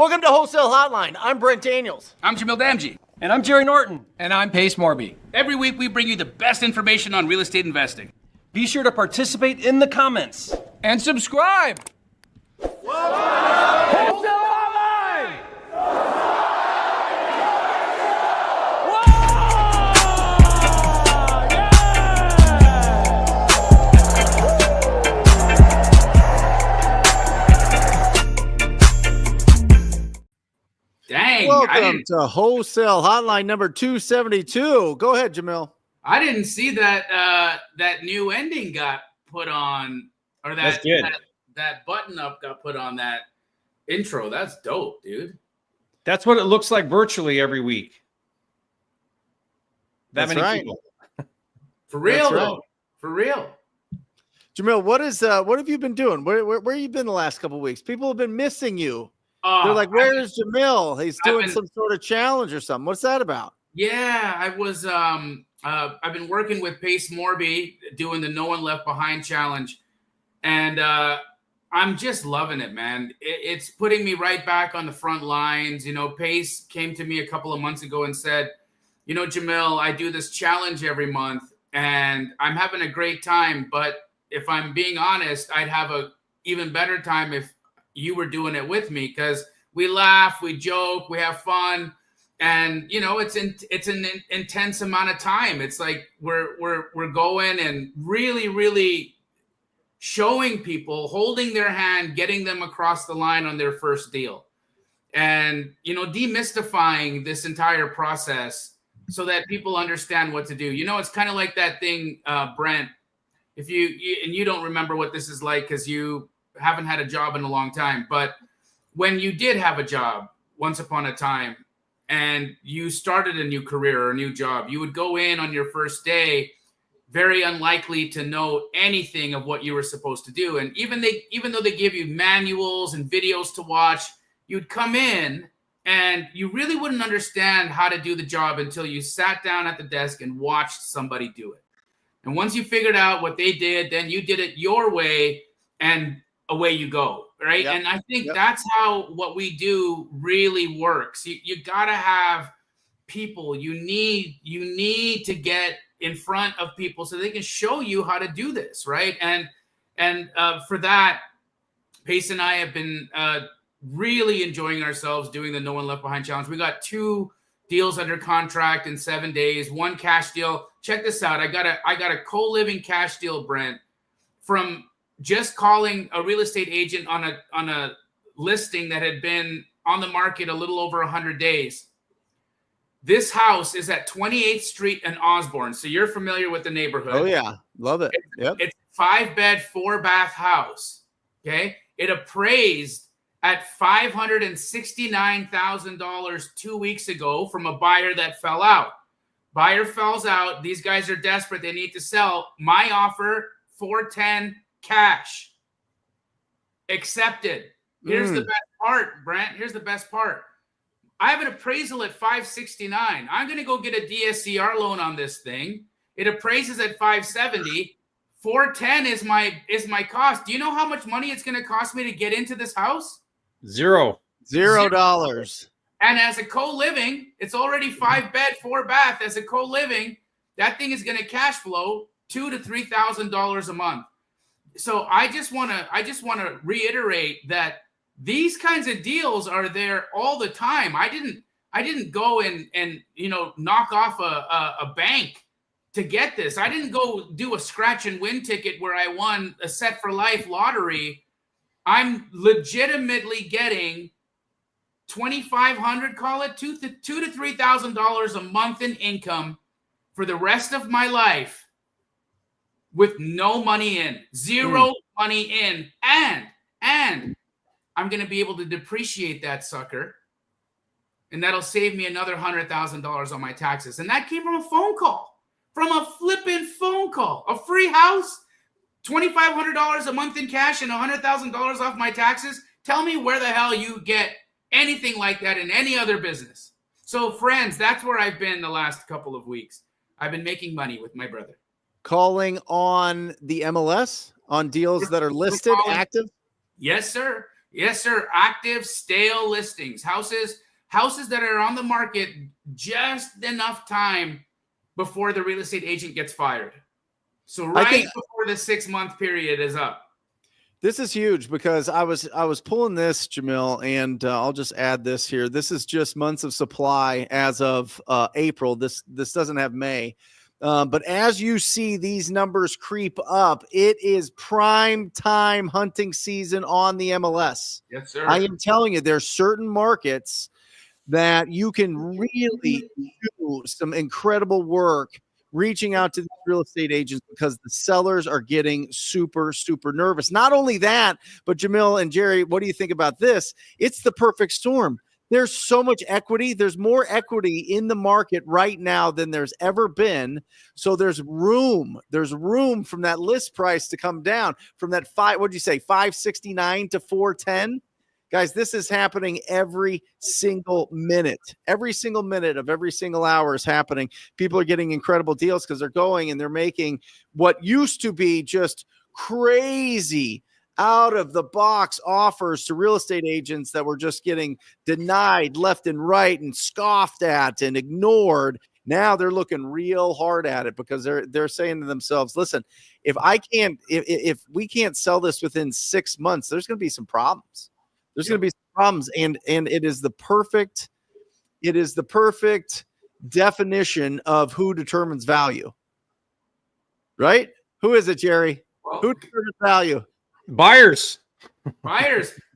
Welcome to Wholesale Hotline. I'm Brent Daniels. I'm Jamil Damji. And I'm Jerry Norton. And I'm Pace Morby. Every week we bring you the best information on real estate investing. Be sure to participate in the comments. And subscribe. Wholesale Hotline! Dang. Welcome to Wholesale Hotline number 272. Go ahead, Jamil. I didn't see that that new ending got put on, or that button up got put on that intro. That's dope, dude. That's what it looks like virtually every week. That's many right. people. For real, That's right. though. For real. Jamil, what have you been doing? Where you been the last couple of weeks? People have been missing you. They're like, where's Jamil? He's doing some sort of challenge or something. What's that about? Yeah, I was I've been working with Pace Morby doing the No One Left Behind challenge, and I'm just loving it, man. It's putting me right back on the front lines. You know, Pace came to me a couple of months ago and said, you know, Jamil, I do this challenge every month and I'm having a great time, but if I'm being honest, I'd have a even better time if you were doing it with me, because we laugh, we joke, we have fun. And, you know, it's an intense amount of time. It's like we're going and really, really showing people, holding their hand, getting them across the line on their first deal. And, you know, demystifying this entire process so that people understand what to do. You know, it's kind of like that thing, Brent, if you don't remember what this is like because you haven't had a job in a long time. But when you did have a job once upon a time, and you started a new career or a new job, you would go in on your first day very unlikely to know anything of what you were supposed to do. And even though they give you manuals and videos to watch, you'd come in and you really wouldn't understand how to do the job until you sat down at the desk and watched somebody do it. And once you figured out what they did, then you did it your way and away you go. Right. Yep. And I think that's how what we do really works. You got to have people. You need to get in front of people so they can show you how to do this. Right. And for that, Pace and I have been really enjoying ourselves doing the No One Left Behind challenge. We got 2 deals under contract in 7 days, 1 cash deal. Check this out. I got a co-living cash deal, Brent, from just calling a real estate agent on a listing that had been on the market a little over 100 days. This house is at 28th Street and Osborne. So you're familiar with the neighborhood. Oh yeah. Love it. Yep. It's a 5-bed, 4-bath house. Okay. It appraised at $569,000 2 weeks ago from a buyer that fell out. Buyer falls out. These guys are desperate. They need to sell. My offer, $410,000 cash. Accepted. Here's the best part, Brent. Here's the best part. I have an appraisal at $569,000. I'm going to go get a DSCR loan on this thing. It appraises at $570,000. $410,000 is my cost. Do you know how much money it's going to cost me to get into this house? $0. And as a co-living, it's already 5-bed, 4-bath. As a co-living, that thing is going to cash flow $2,000 to $3,000 a month. So I just want to reiterate that these kinds of deals are there all the time. I didn't go and you know knock off a bank to get this. I didn't go do a scratch and win ticket where I won a set for life lottery. I'm legitimately getting $2,500, call it $2,000 to $3,000 a month in income for the rest of my life with no money in, zero money in, and I'm going to be able to depreciate that sucker, and that'll save me another $100,000 on my taxes. And that came from a phone call, from a flipping phone call, a free house, $2,500 a month in cash and $100,000 off my taxes. Tell me where the hell you get anything like that in any other business. So friends, that's where I've been the last couple of weeks. I've been making money with my brother. Calling on the MLS on deals that are listed, active? Yes, sir. Yes, sir. Active, stale listings. Houses that are on the market just enough time before the real estate agent gets fired. So before the 6-month period is up. This is huge because I was pulling this, Jamil, and I'll just add this here. This is just months of supply as of April. This doesn't have May. But as you see these numbers creep up, it is prime time hunting season on the MLS. Yes, sir. I am telling you, there's certain markets that you can really do some incredible work reaching out to the real estate agents because the sellers are getting super, super nervous. Not only that, but Jamil and Jerry, what do you think about this? It's the perfect storm. There's so much equity. There's more equity in the market right now than there's ever been. So there's room. There's room from that list price to come down from that what'd you say, 569 to 410? Guys, this is happening every single minute. Every single minute of every single hour is happening. People are getting incredible deals because they're going and they're making what used to be just crazy out of the box offers to real estate agents that were just getting denied left and right and scoffed at and ignored. Now they're looking real hard at it because they're saying to themselves, listen, if we can't sell this within 6 months, there's going to be some problems. There's going to be some problems, and it is the perfect definition of who determines value. Right? Who is it, Jerry? Who determines value? Buyers.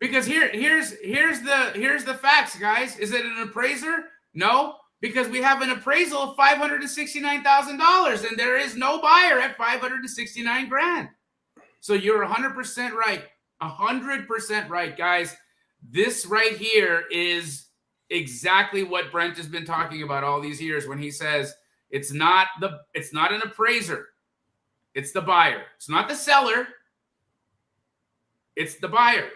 Because here's the facts, guys. Is it an appraiser? No, because we have an appraisal of $569,000 and there is no buyer at $569,000. So you're 100% right. 100% right, guys. This right here is exactly what Brent has been talking about all these years when he says it's not an appraiser. It's the buyer. It's not the seller. It's the buyer.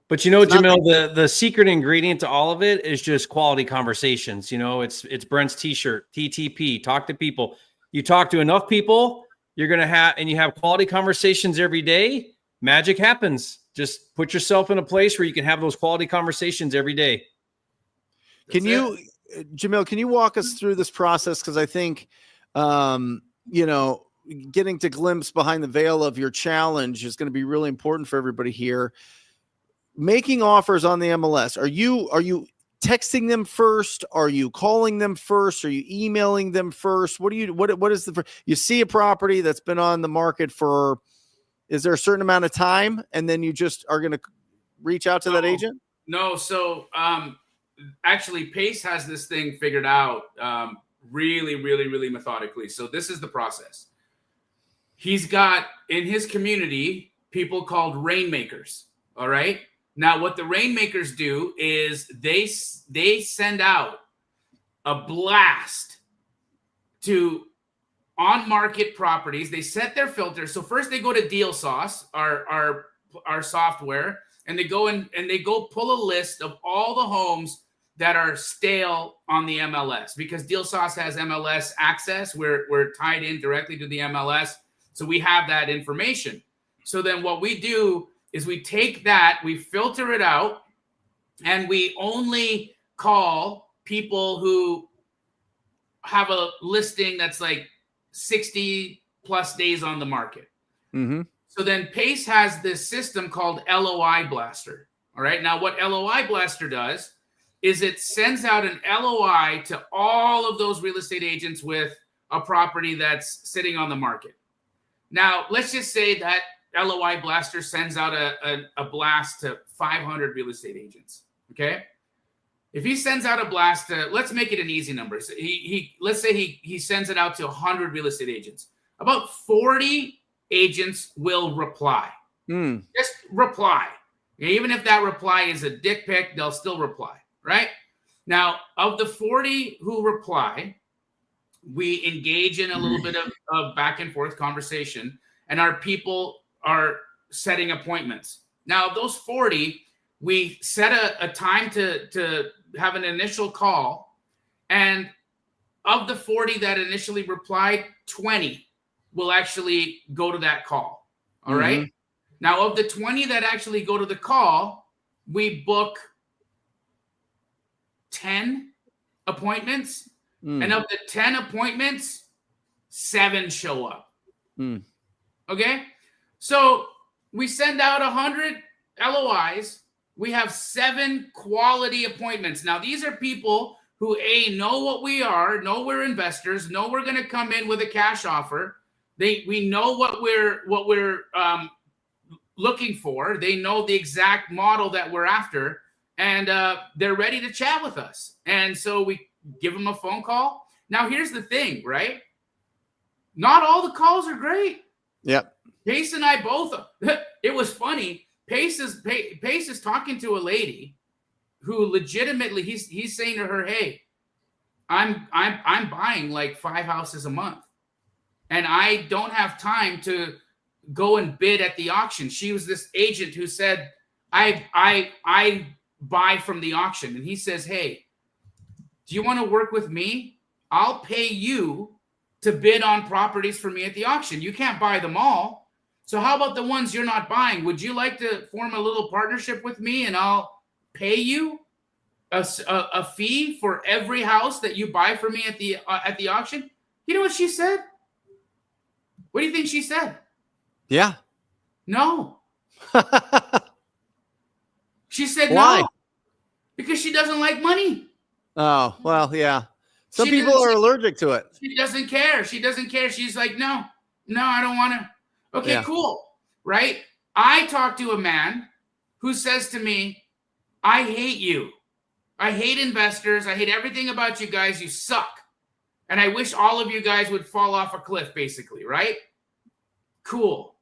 But Jamil, the secret ingredient to all of it is just quality conversations. It's Brent's t-shirt, TTP, talk to people. You talk to enough people, you're going to you have quality conversations every day. Magic happens. Just put yourself in a place where you can have those quality conversations every day. Jamil, can you walk us through this process? Because I think, getting to glimpse behind the veil of your challenge is going to be really important for everybody here. Making offers on the MLS. Are you texting them first? Are you calling them first? Are you emailing them first? What is you see a property that's been on the market for, is there a certain amount of time and then you just are going to reach out to that agent? No. So actually Pace has this thing figured out really, really, really methodically. So this is the process. He's got in his community people called rainmakers. All right. Now, what the rainmakers do is they send out a blast to on-market properties. They set their filters. So first they go to Deal Sauce, our software, and they go pull a list of all the homes that are stale on the MLS because Deal Sauce has MLS access. We're tied in directly to the MLS. So we have that information. So then what we do is we take that, we filter it out, and we only call people who have a listing that's like 60 plus days on the market. Mm-hmm. So then Pace has this system called LOI Blaster. All right. Now what LOI Blaster does is it sends out an LOI to all of those real estate agents with a property that's sitting on the market. Now, let's just say that LOI Blaster sends out a blast to 500 real estate agents. Okay. If he sends out a blast to, let's make it an easy number. So let's say he sends it out to 100 real estate agents. About 40 agents will reply. Just reply. Even if that reply is a dick pic, they'll still reply, right? Now, of the 40 who reply, we engage in a little bit of back and forth conversation, and our people are setting appointments. Now, of those 40, we set a time to have an initial call, and of the 40 that initially replied, 20 will actually go to that call. All right. Now, of the 20 that actually go to the call, we book 10 appointments, and of the 10 appointments, 7 show up. Okay? So we send out 100 LOIs. We have 7 quality appointments. Now, these are people who, A, know what we are, know we're investors, know we're going to come in with a cash offer. We know what we're looking for. They know the exact model that we're after, and they're ready to chat with us. And so we give them a phone call. Now, here's the thing, right? Not all the calls are great. Yep. Pace and I both. It was funny. Pace is talking to a lady who legitimately he's saying to her, "Hey, I'm buying like 5 houses a month, and I don't have time to go and bid at the auction." She was this agent who said, I buy from the auction. And he says, "Hey, do you want to work with me? I'll pay you to bid on properties for me at the auction. You can't buy them all. So how about the ones you're not buying? Would you like to form a little partnership with me, and I'll pay you a fee for every house that you buy for me at the auction?" You know what she said? What do you think she said? Yeah. No. She said Why? no, because she doesn't like money. Oh, well, yeah. Some She people doesn't- are allergic to it. She doesn't care. She doesn't care. She's like, no, I don't want to. Okay, Yeah. cool. Right? I talked to a man who says to me, "I hate you. I hate investors. I hate everything about you guys. You suck. And I wish all of you guys would fall off a cliff," basically, right? Cool.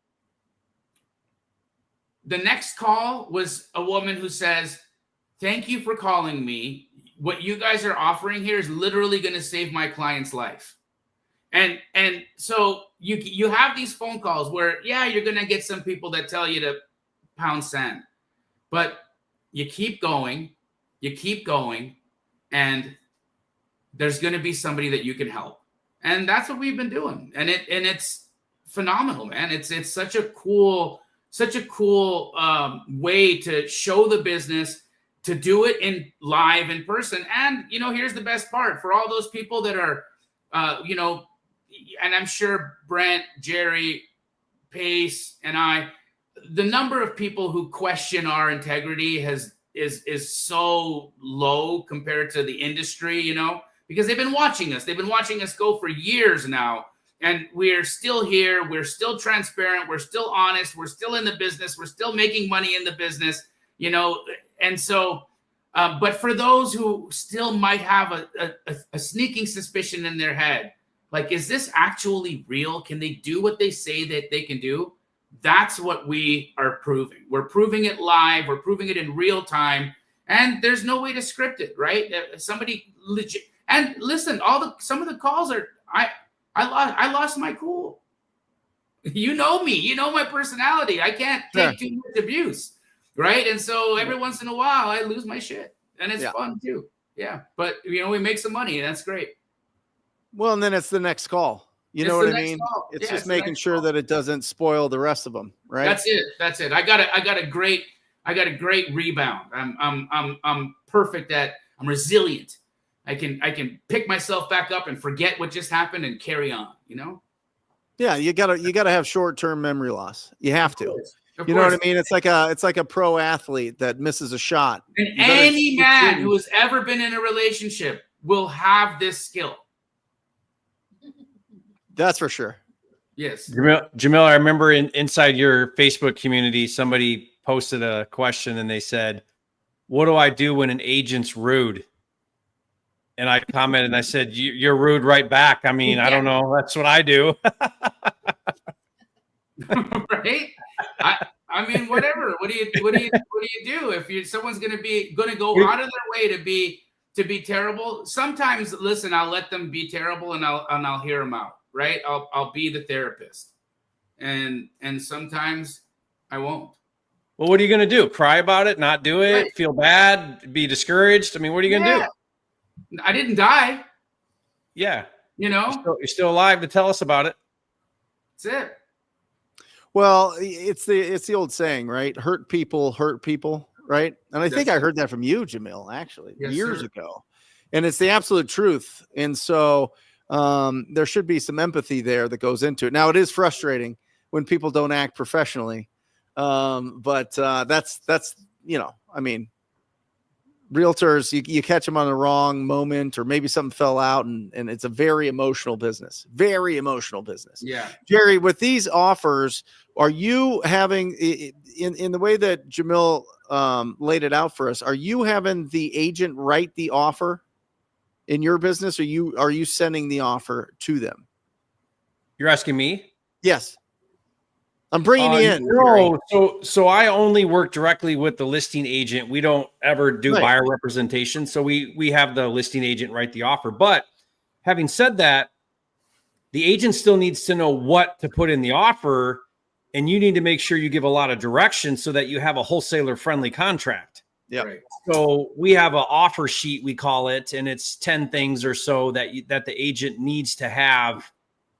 The next call was a woman who says, "Thank you for calling me. What you guys are offering here is literally going to save my client's life." And so you have these phone calls where, yeah, you're going to get some people that tell you to pound sand, but you keep going, and there's going to be somebody that you can help. And that's what we've been doing. And it's phenomenal, man. It's such a cool way to show the business, to do it in live in person. And, here's the best part for all those people that are, and I'm sure Brent, Jerry, Pace, and I, the number of people who question our integrity is so low compared to the industry, because they've been watching us. They've been watching us go for years now. And we're still here. We're still transparent. We're still honest. We're still in the business. We're still making money in the business, And so, but for those who still might have a sneaking suspicion in their head, like, is this actually real? Can they do what they say that they can do? That's what we are proving. We're proving it live. We're proving it in real time. And there's no way to script it, right? Somebody legit. And listen, some of the calls are, I lost my cool. You know me. You know my personality. I can't take too much abuse, right? And so every once in a while, I lose my shit. And it's fun too. Yeah. But, we make some money, and that's great. Well, and then it's the next call. You know what I mean? It's just making sure that it doesn't spoil the rest of them, right? That's it. I got a great rebound. I'm perfect at. I'm resilient. I can pick myself back up and forget what just happened and carry on. Yeah, you gotta have short-term memory loss. You have to. Of you know course. what I mean? It's like a pro athlete that misses a shot. And any man who has ever been in a relationship will have this skill. That's for sure. Yes. Jamil, I remember inside your Facebook community, somebody posted a question and they said, "What do I do when an agent's rude?" And I commented and I said, "You're rude right back." I mean, I don't know. That's what I do. Right? I mean, whatever. What do you do if someone's going to go out of their way to be terrible? Sometimes, listen, I'll let them be terrible and I'll hear them out. Right? I'll be the therapist, and sometimes I won't. Well, what are you going to do? Cry about it? Not do it? Right. Feel bad? Be discouraged? I mean, what are you going to do? I didn't die. Yeah. You're still alive to tell us about it. That's it. Well, it's the old saying, right? Hurt people, right? And I think I heard that from you, Jamil, actually, years ago. And it's the absolute truth. And so there should be some empathy there that goes into it. Now, it is frustrating when people don't act professionally. But that's, I mean, realtors, you catch them on the wrong moment, or maybe something fell out, and it's a very emotional business. Yeah. Jerry, with these offers, are you having, in the way that Jamil laid it out for us, are you having the agent write the offer in your business, or are you sending the offer to them? You're asking me? Yes. I'm bringing you in. No, so I only work directly with the listing agent. We don't ever do buyer representation. So we have the listing agent write the offer. But having said that, the agent still needs to know what to put in the offer, and you need to make sure you give a lot of direction so that you have a wholesaler friendly contract. Yeah. Right. So we have an offer sheet, we call it, and it's 10 things or so that the agent needs to have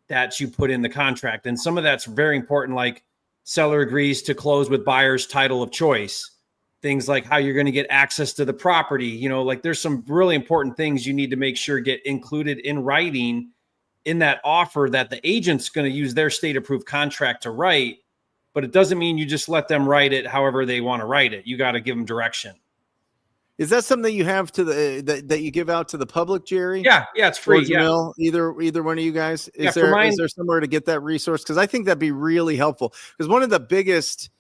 that you put in the contract. And some of that's very important, like seller agrees to close with buyer's title of choice, things like how you're going to get access to the property. Like there's some really important things you need to make sure get included in writing in that offer that the agent's going to use their state approved contract to write. But it doesn't mean you just let them write it however they want to write it. You got to give them direction. Is that something that you have to that you give out to the public, Jerry? Yeah, it's free. Jamil, either one of you guys. Is there somewhere to get that resource? Because I think that'd be really helpful. Because one of the biggest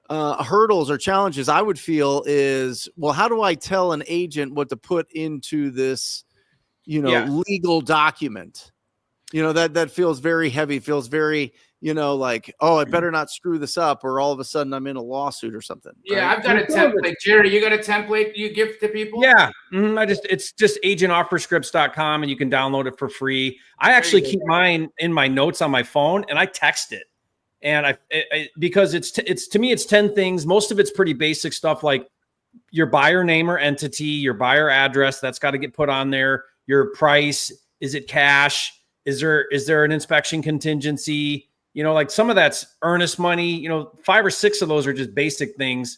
hurdles or challenges I would feel is, well, how do I tell an agent what to put into this, legal document? That feels very heavy. Feels very, like, oh, I better not screw this up, or all of a sudden I'm in a lawsuit or something. Yeah, right? I've got a template. Jerry, you got a template you give to people? Yeah. It's just agentofferscripts.com, and you can download it for free. I actually keep mine in my notes on my phone, and I text it. And because it's to me, it's 10 things. Most of it's pretty basic stuff, like your buyer name or entity, your buyer address, that's got to get put on there. Your price, is it cash? Is there an inspection contingency? Like some of that's earnest money, 5 or 6 of those are just basic things.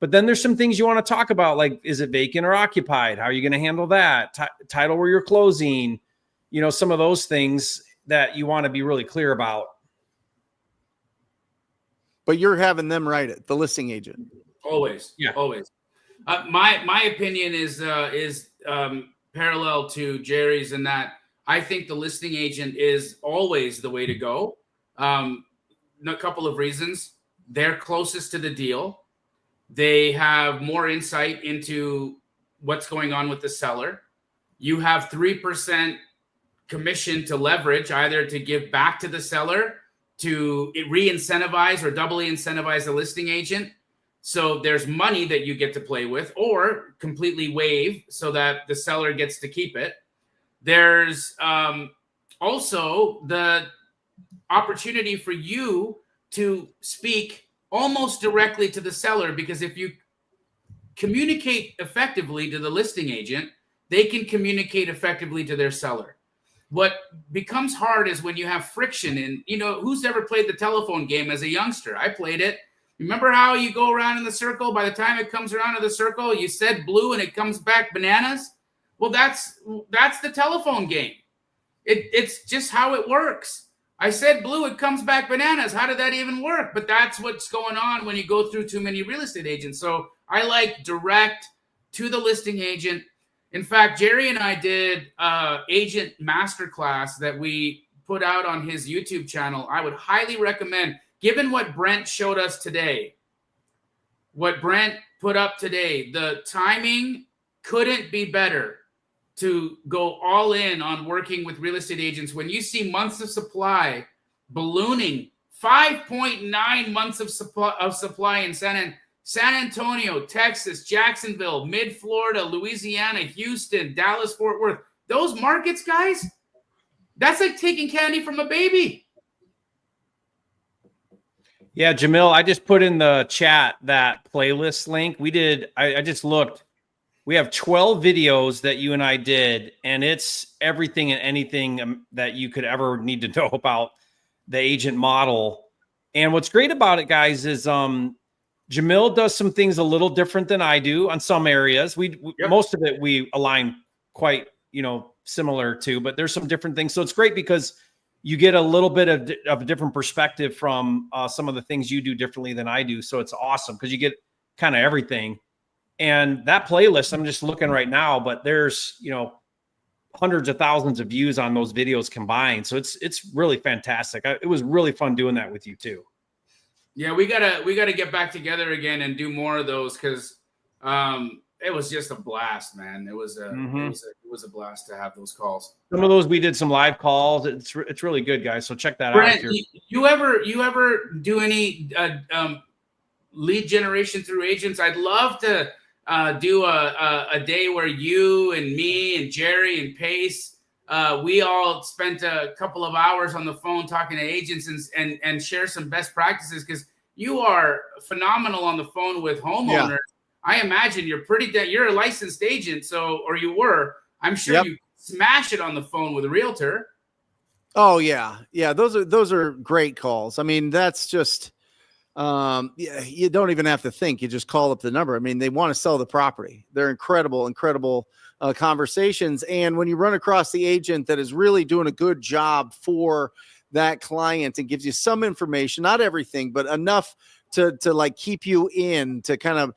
But then there's some things you want to talk about, like, is it vacant or occupied? How are you going to handle that? Title where you're closing, some of those things that you want to be really clear about. But you're having them write it, the listing agent. Always. Yeah. Always. My opinion is parallel to Jerry's in that I think the listing agent is always the way to go. A couple of reasons. They're closest to the deal. They have more insight into what's going on with the seller. You have 3% commission to leverage, either to give back to the seller, to re-incentivize or doubly incentivize the listing agent. So there's money that you get to play with, or completely waive so that the seller gets to keep it. There's also the opportunity for you to speak almost directly to the seller, because if you communicate effectively to the listing agent, they can communicate effectively to their seller. What becomes hard is when you have friction, and who's ever played the telephone game as a youngster? I played it. Remember how you go around in the circle? By the time it comes around to the circle, you said blue and it comes back bananas. Well, that's the telephone game. It's just how it works. I said blue, it comes back bananas. How did that even work? But that's what's going on when you go through too many real estate agents. So I like direct to the listing agent. In fact, Jerry and I did agent masterclass that we put out on his YouTube channel. I would highly recommend, given what Brent showed us today, what Brent put up today, the timing couldn't be better to go all in on working with real estate agents. When you see months of supply ballooning, 5.9 months of supply in San Antonio, Texas, Jacksonville, mid-Florida, Louisiana, Houston, Dallas, Fort Worth. Those markets, guys, that's like taking candy from a baby. Yeah, Jamil, I just put in the chat that playlist link. I just looked. We have 12 videos that you and I did, and it's everything and anything that you could ever need to know about the agent model. And what's great about it, guys, is Jamil does some things a little different than I do on some areas. Most of it we align quite, similar to, but there's some different things. So it's great because you get a little bit of a different perspective from some of the things you do differently than I do. So it's awesome because you get kind of everything. And that playlist, I'm just looking right now, but there's, hundreds of thousands of views on those videos combined. So it's really fantastic. It was really fun doing that with you too. Yeah, we gotta get back together again and do more of those because it was just a blast, man. It was a blast to have those calls. Some of those we did some live calls. It's really good, guys. So check that Brent, out. You ever do any lead generation through agents? I'd love to do a day where you and me and Jerry and Pace, we all spent a couple of hours on the phone talking to agents and share some best practices because you are phenomenal on the phone with homeowners. Yeah. I imagine you're a licensed agent, or you were. I'm sure you smash it on the phone with a realtor. Oh yeah. Yeah. Those are great calls. I mean, that's just, you don't even have to think. You just call up the number. I mean, they want to sell the property. They're incredible conversations. And when you run across the agent that is really doing a good job for that client and gives you some information, not everything, but enough to like keep you in, to kind of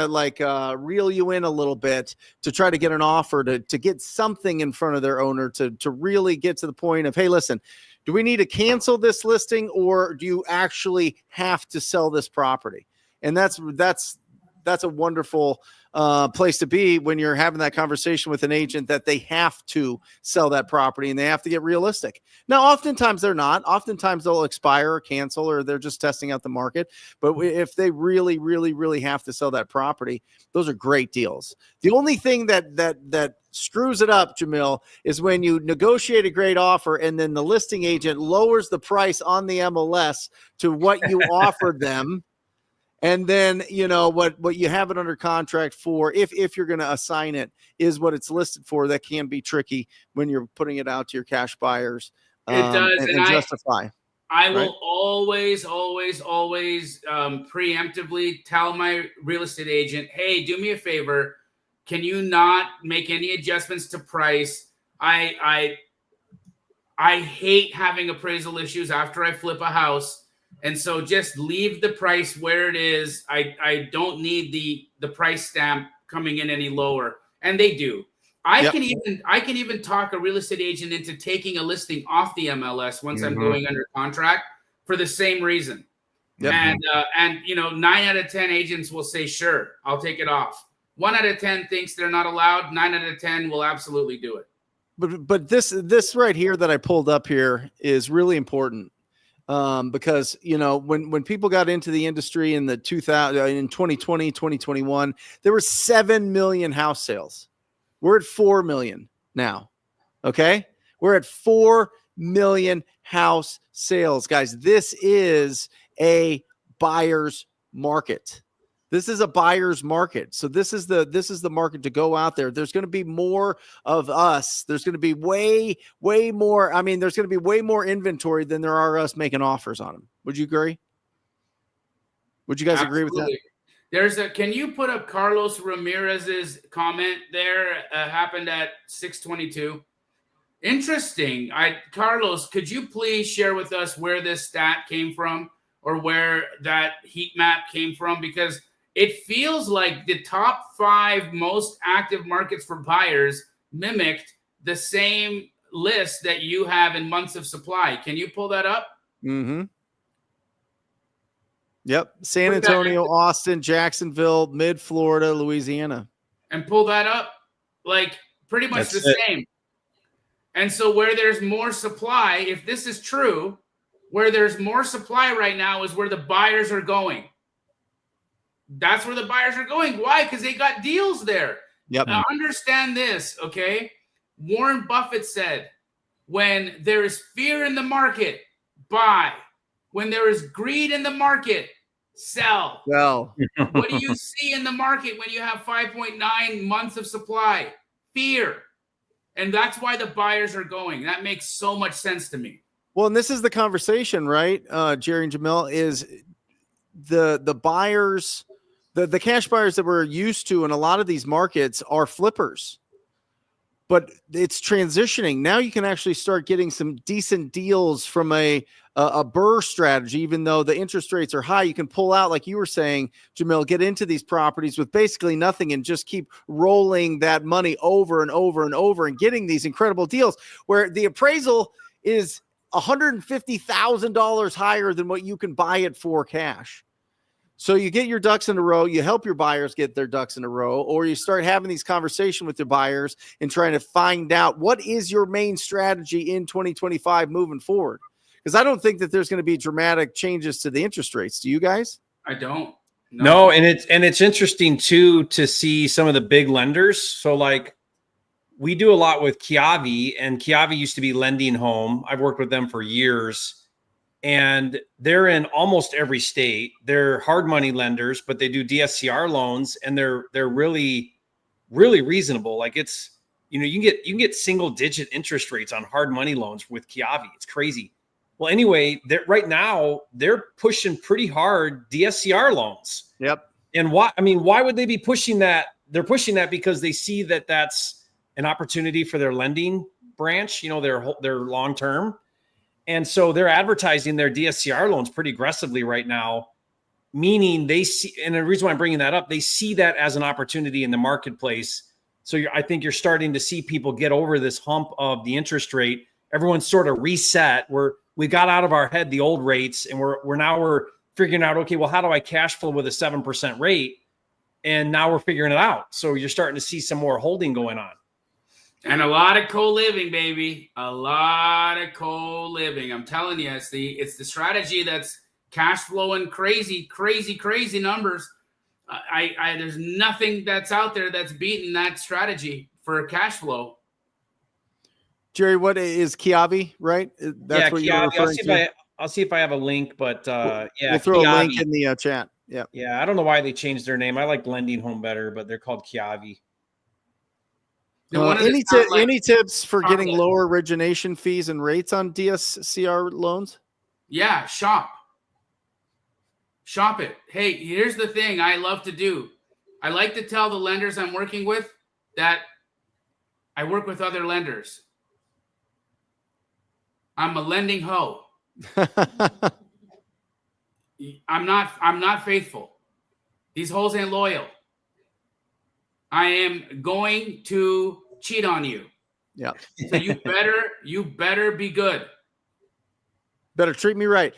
like reel you in a little bit, to try to get an offer, to get something in front of their owner, to really get to the point of, hey, listen, do we need to cancel this listing or do you actually have to sell this property? And that's a wonderful place to be when you're having that conversation with an agent that they have to sell that property and they have to get realistic. Now, oftentimes they're not. Oftentimes they'll expire or cancel, or they're just testing out the market. But if they really, really, really have to sell that property, those are great deals. The only thing that screws it up, Jamil, is when you negotiate a great offer and then the listing agent lowers the price on the MLS to what you offered them. And then, what you have it under contract for, if you're going to assign it, is what it's listed for. That can be tricky when you're putting it out to your cash buyers. It does. And justify. I will always preemptively tell my real estate agent, hey, do me a favor. Can you not make any adjustments to price? I hate having appraisal issues after I flip a house. And so just leave the price where it is. I don't need the price stamp coming in any lower. And they do. I can even talk a real estate agent into taking a listing off the MLS once I'm going under contract for the same reason. Yep. And 9 out of 10 agents will say, sure, I'll take it off. 1 out of 10 thinks they're not allowed. 9 out of 10 will absolutely do it. But this right here that I pulled up here is really important. Because, when people got into the industry in in 2020, 2021, there were 7 million house sales. We're at 4 million now. Okay. We're at 4 million house sales, guys. This is a buyer's market. This is a buyer's market. So this is the market to go out there. There's going to be more of us. There's going to be way more. I mean, there's going to be way more inventory than there are us making offers on them. Would you agree? Would you guys agree with that? Can you put up Carlos Ramirez's comment there? Happened at 6:22. Interesting. Carlos, could you please share with us where this stat came from or where that heat map came from? Because it feels like the top 5 most active markets for buyers mimicked the same list that you have in months of supply. Can you pull that up? Mm-hmm. Yep. San Antonio, Austin, Jacksonville, mid-Florida, Louisiana. And pull that up. Like pretty much the same. And so where there's more supply, if this is true, where there's more supply right now is where the buyers are going. That's where the buyers are going. Why? Because they got deals there. Yep. Now, understand this, okay? Warren Buffett said, when there is fear in the market, buy. When there is greed in the market, sell. Well, what do you see in the market when you have 5.9 months of supply? Fear. And that's why the buyers are going. That makes so much sense to me. Well, and this is the conversation, right? Jerry and Jamil, is the buyers, the cash buyers that we're used to in a lot of these markets are flippers. But it's transitioning. Now you can actually start getting some decent deals from a BRRRR strategy, even though the interest rates are high. You can pull out, like you were saying, Jamil, get into these properties with basically nothing and just keep rolling that money over and over and over and getting these incredible deals where the appraisal is $150,000 higher than what you can buy it for cash. So you get your ducks in a row, you help your buyers get their ducks in a row, or you start having these conversations with your buyers and trying to find out what is your main strategy in 2025 moving forward. Because I don't think that there's going to be dramatic changes to the interest rates. Do you guys? I don't. No, and it's interesting too to see some of the big lenders. So like we do a lot with Kiavi, and Kiavi used to be Lending Home. I've worked with them for years. And they're in almost every state. They're hard money lenders, but they do DSCR loans, and they're really, really reasonable. Like it's, you know, you can get single digit interest rates on hard money loans with Kiavi. It's crazy. Well, anyway, right now they're pushing pretty hard DSCR loans. Yep. And why would they be pushing that? They're pushing that because they see that that's an opportunity for their lending branch, you know, their long term. And so they're advertising their DSCR loans pretty aggressively right now, meaning they see, and the reason why I'm bringing that up, they see that as an opportunity in the marketplace. So I think you're starting to see people get over this hump of the interest rate. Everyone's sort of reset. We got out of our head the old rates, and we're figuring out, okay, well, how do I cash flow with a 7% rate? And now we're figuring it out. So you're starting to see some more holding going on. And a lot of co-living, baby. A lot of co-living. I'm telling you, it's the strategy that's cash flowing crazy numbers. There's nothing that's out there that's beating that strategy for cash flow. Jerry, what is Kiavi, right? That's what you're referring to. I'll see if I have a link, but we'll throw a link in the chat. Yeah. Yeah. I don't know why they changed their name. I like Lending Home better, but they're called Kiavi. Any tips for getting lower origination fees and rates on DSCR loans? Yeah, shop it. Hey, here's the thing I love to do. I like to tell the lenders I'm working with that I work with other lenders. I'm a lending hoe. I'm not faithful. These hoes ain't loyal. I am going to cheat on you. Yeah. So you better be good. Better treat me right.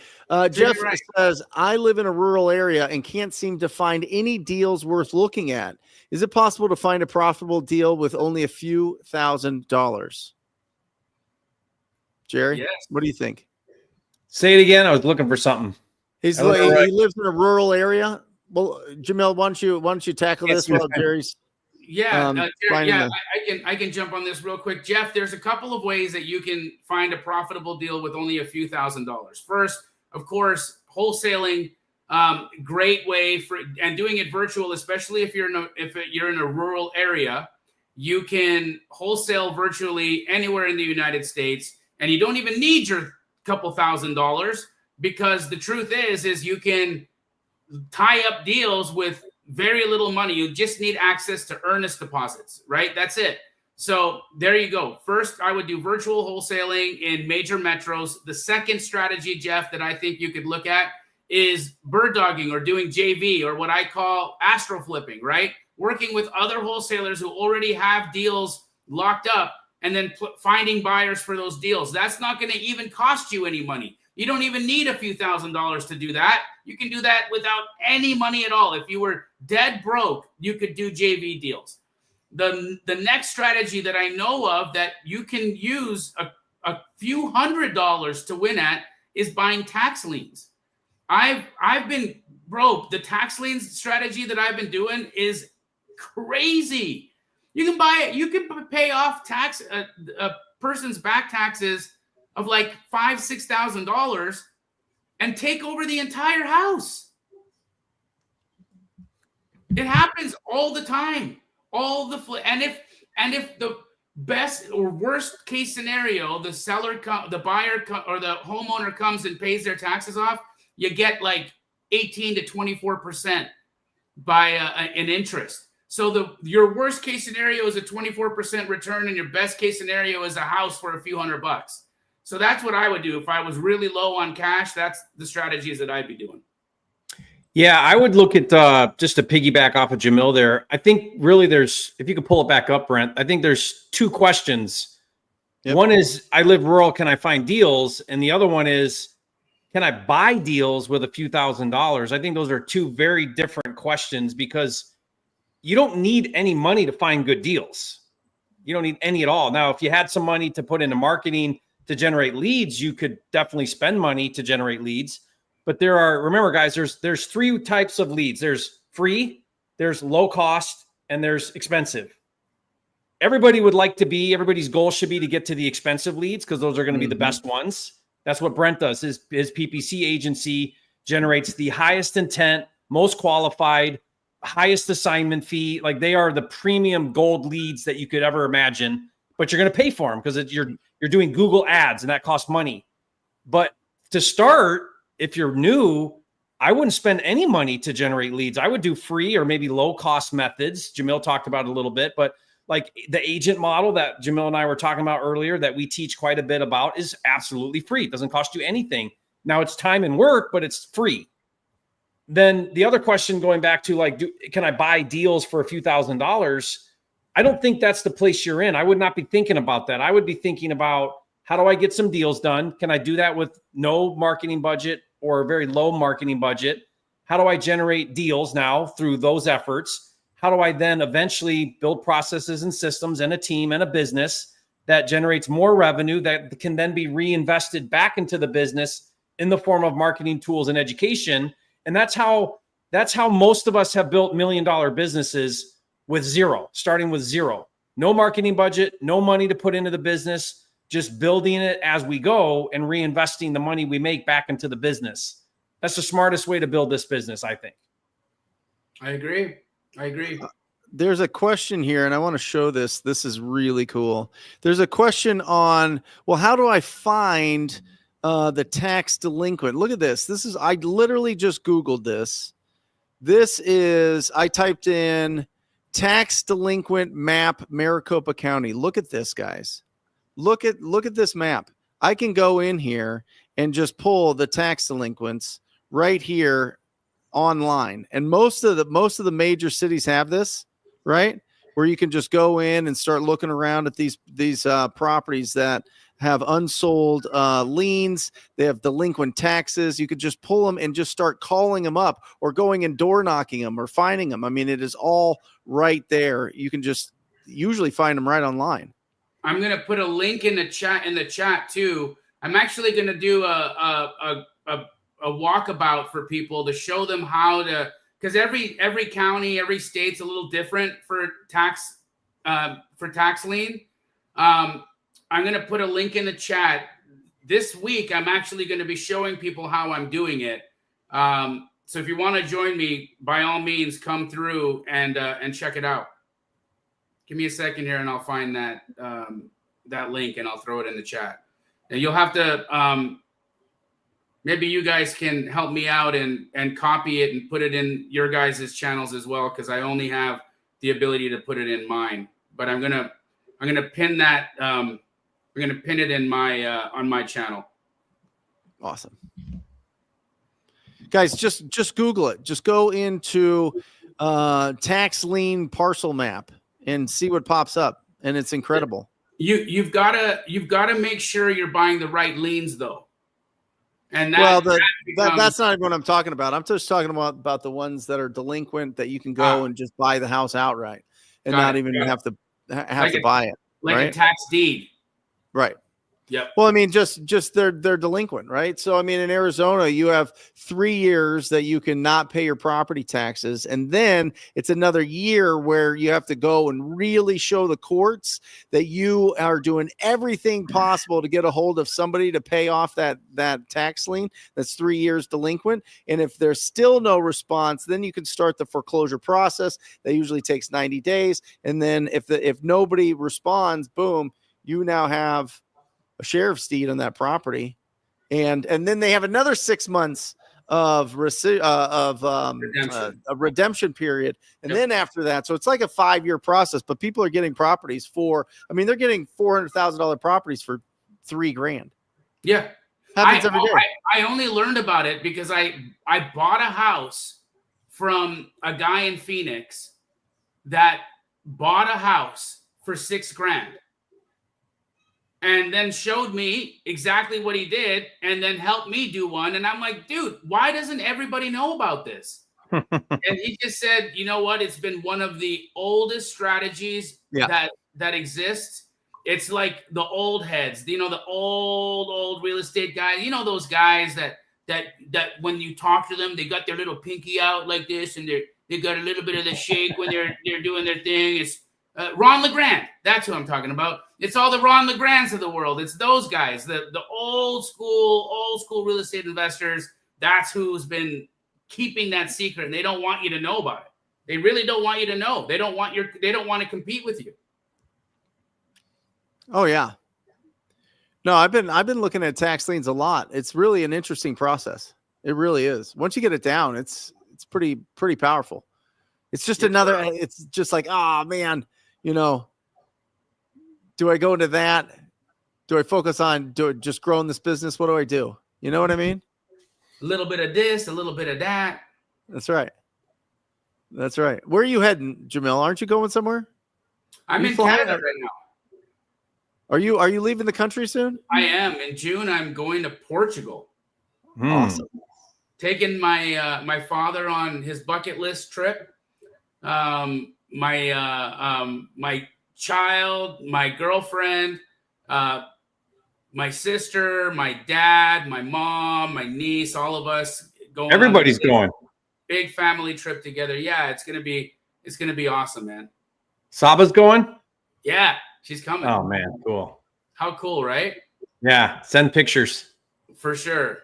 Jeff says, I live in a rural area and can't seem to find any deals worth looking at. Is it possible to find a profitable deal with only a few $1,000s? Jerry, yes. What do you think? Say it again. I was looking for something. He lives in a rural area. Well, Jamil, why don't you tackle this while Jerry's? Yeah, Jerry, I can jump on this real quick. Jeff, there's a couple of ways that you can find a profitable deal with only a few $1,000s. First, of course, wholesaling, great way and doing it virtual, especially if you're in a rural area. You can wholesale virtually anywhere in the United States, and you don't even need your couple $1,000s, because the truth is you can tie up deals with very little money. You just need access to earnest deposits, right? That's it. So there you go. First, I would do virtual wholesaling in major metros. The second strategy, Jeff, that I think you could look at is bird dogging or doing JV, or what I call Astro Flipping, right? Working with other wholesalers who already have deals locked up and then finding buyers for those deals. That's not going to even cost you any money. You don't even need a few $1,000s to do that. You can do that without any money at all. If you were dead broke, you could do JV deals. The next strategy that I know of that you can use a few $100s to win at is buying tax liens. I've been broke. The tax liens strategy that I've been doing is crazy. You can buy it. You can pay off a person's back taxes of like $5,000-$6,000 and take over the entire house. It happens all the time. And if the best or worst case scenario, the buyer or the homeowner comes and pays their taxes off, you get like 18 to 24% by an interest. So your worst case scenario is a 24% return, and your best case scenario is a house for a few $100. So that's what I would do if I was really low on cash. That's the strategies that I'd be doing. Yeah, I would look at just to piggyback off of Jamil there. I think really there's, if you could pull it back up, Brent, I think there's two questions. Yep. One is, I live rural, can I find deals? And the other one is, can I buy deals with a few $1,000s? I think those are two very different questions, because you don't need any money to find good deals. You don't need any at all. Now, if you had some money to put into marketing to generate leads, you could definitely spend money to generate leads. But remember guys, there's three types of leads. There's free, there's low cost, and there's expensive. Everybody's goal should be to get to the expensive leads, because those are going to be the best ones. That's what Brent does. His PPC agency generates the highest intent, most qualified, highest assignment fee. Like, they are the premium gold leads that you could ever imagine, but you're going to pay for them because you're doing Google ads, and that costs money. But to start, if you're new, I wouldn't spend any money to generate leads. I would do free or maybe low cost methods. Jamil talked about it a little bit, but like the agent model that Jamil and I were talking about earlier that we teach quite a bit about is absolutely free. It doesn't cost you anything. Now, it's time and work, but it's free. Then the other question, going back to like, can I buy deals for a few $1,000s? I don't think that's the place you're in. I would not be thinking about that. I would be thinking about, how do I get some deals done? Can I do that with no marketing budget or a very low marketing budget? How do I generate deals now through those efforts? How do I then eventually build processes and systems and a team and a business that generates more revenue that can then be reinvested back into the business in the form of marketing tools and education? And that's how most of us have built $1 million businesses, with zero, starting with zero. No marketing budget, no money to put into the business, just building it as we go and reinvesting the money we make back into the business. That's the smartest way to build this business, I think. I agree. There's a question here, and I want to show this. This is really cool. There's a question on, well, how do I find the tax delinquent? Look at this. I literally just Googled this. I typed in tax delinquent map, Maricopa County. Look at this, guys. Look at this map. I can go in here and just pull the tax delinquents right here online. And most of the major cities have this, right? Where you can just go in and start looking around at these properties that have unsold liens. They have delinquent taxes. You could just pull them and just start calling them up, or going and door knocking them or finding them. I mean, it is all right there. You can just usually find them right online. I'm going to put a link in the chat too. I'm actually going to do a walkabout for people to show them how to, because every county, every state's a little different for tax lien. I'm going to put a link in the chat. This week, I'm actually going to be showing people how I'm doing it. So if you want to join me, by all means, come through and check it out. Give me a second here, and I'll find that link, and I'll throw it in the chat. And you'll have to maybe you guys can help me out and copy it and put it in your guys' channels as well, because I only have the ability to put it in mine. But I'm gonna pin that. I'm gonna pin it in my on my channel. Awesome, guys. Just Google it. Just go into tax lien parcel map and see what pops up, and it's incredible. You've got to make sure you're buying the right liens, though. And that's not even what I'm talking about. I'm just talking about the ones that are delinquent that you can go and just buy the house outright and not even have to buy it. Like right? A tax deed. Right. Yeah. Well, I mean, just they're delinquent, right? So, I mean, in Arizona, you have 3 years that you can not pay your property taxes. And then it's another year where you have to go and really show the courts that you are doing everything possible to get a hold of somebody to pay off that tax lien that's 3 years delinquent. And if there's still no response, then you can start the foreclosure process. That usually takes 90 days. And then if nobody responds, boom, you now have a sheriff's deed on that property. And then they have another 6 months of Redemption. a redemption period, and then after that, so it's like a 5-year process. But people are getting properties for, I mean, they're getting $400,000 properties for $3,000. Yeah, Happens every day. I only learned about it because I bought a house from a guy in Phoenix that bought a house for $6,000. And then showed me exactly what he did and then helped me do one. And I'm like, dude, why doesn't everybody know about this? And he just said, you know what? It's been one of the oldest strategies that exists. It's like the old heads, you know, the old real estate guys, you know, those guys that when you talk to them, they got their little pinky out like this and they got a little bit of the shake when they're doing their thing. It's Ron LeGrand. That's who I'm talking about. It's all the Ron LeGrands of the world. It's those guys, the old school real estate investors. That's who's been keeping that secret, and they don't want you to know about it. They really don't want you to know. They don't want to compete with you. Oh yeah. No, I've been looking at tax liens a lot. It's really an interesting process. It really is. Once you get it down, it's pretty powerful. It's just it's just like, oh man, you know, do I go into that? Do I focus on just growing this business? What do I do? You know what I mean? A little bit of this, a little bit of that. That's right. That's right. Where are you heading, Jamil? Aren't you going somewhere? I'm in Canada right now. Are you leaving the country soon? I am. In June, I'm going to Portugal. Awesome. Taking my father on his bucket list trip. My child, my girlfriend, my sister, my dad, my mom, my niece, all of us going. Everybody's going. Big family trip together. Yeah, it's gonna be awesome, man. Saba's going? Yeah, she's coming. Oh man, cool. How cool, right? Yeah, send pictures. For sure.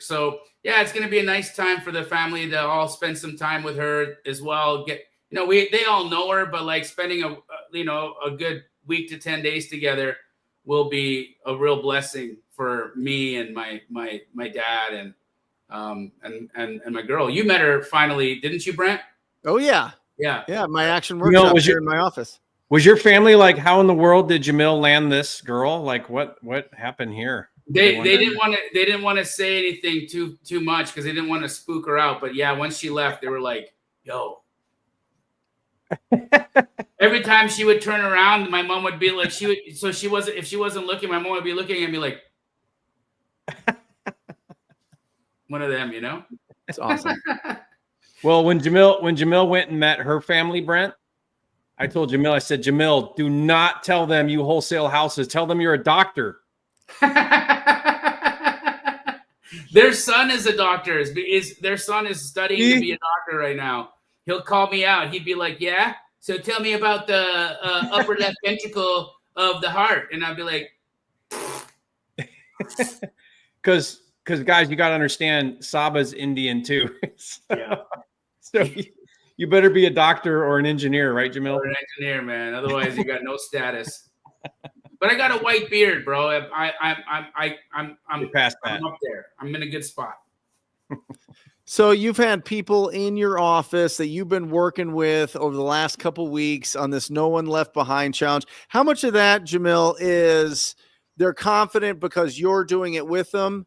So yeah, it's gonna be a nice time for the family to all spend some time with her as well. They all know her, but like spending a good week to 10 days together will be a real blessing for me and my dad and my girl. You met her finally, didn't you, Brent? Oh yeah. Yeah. My action workshop was here in my office. Was your family like, how in the world did Jamil land this girl? Like what happened here? They didn't want to say anything too much because they didn't want to spook her out. But yeah, once she left, they were like, yo. Every time she would turn around, my mom would be like, if she wasn't looking, my mom would be looking at me like one of them, you know? It's awesome. Well, when Jamil went and met her family, Brent, I told Jamil, I said, Jamil, do not tell them you wholesale houses. Tell them you're a doctor. Their son is a doctor. Their son is studying to be a doctor right now. He'll call me out. He'd be like, yeah, so tell me about the upper left ventricle of the heart. And I'd be like, because guys, you got to understand, Saba's Indian too. So you better be a doctor or an engineer, right, Jamil? Or an engineer, man. Otherwise, you got no status. But I got a white beard, bro. I'm past that. I'm up there. I'm in a good spot. So you've had people in your office that you've been working with over the last couple weeks on this No One Left Behind challenge. How much of that, Jamil, is they're confident because you're doing it with them?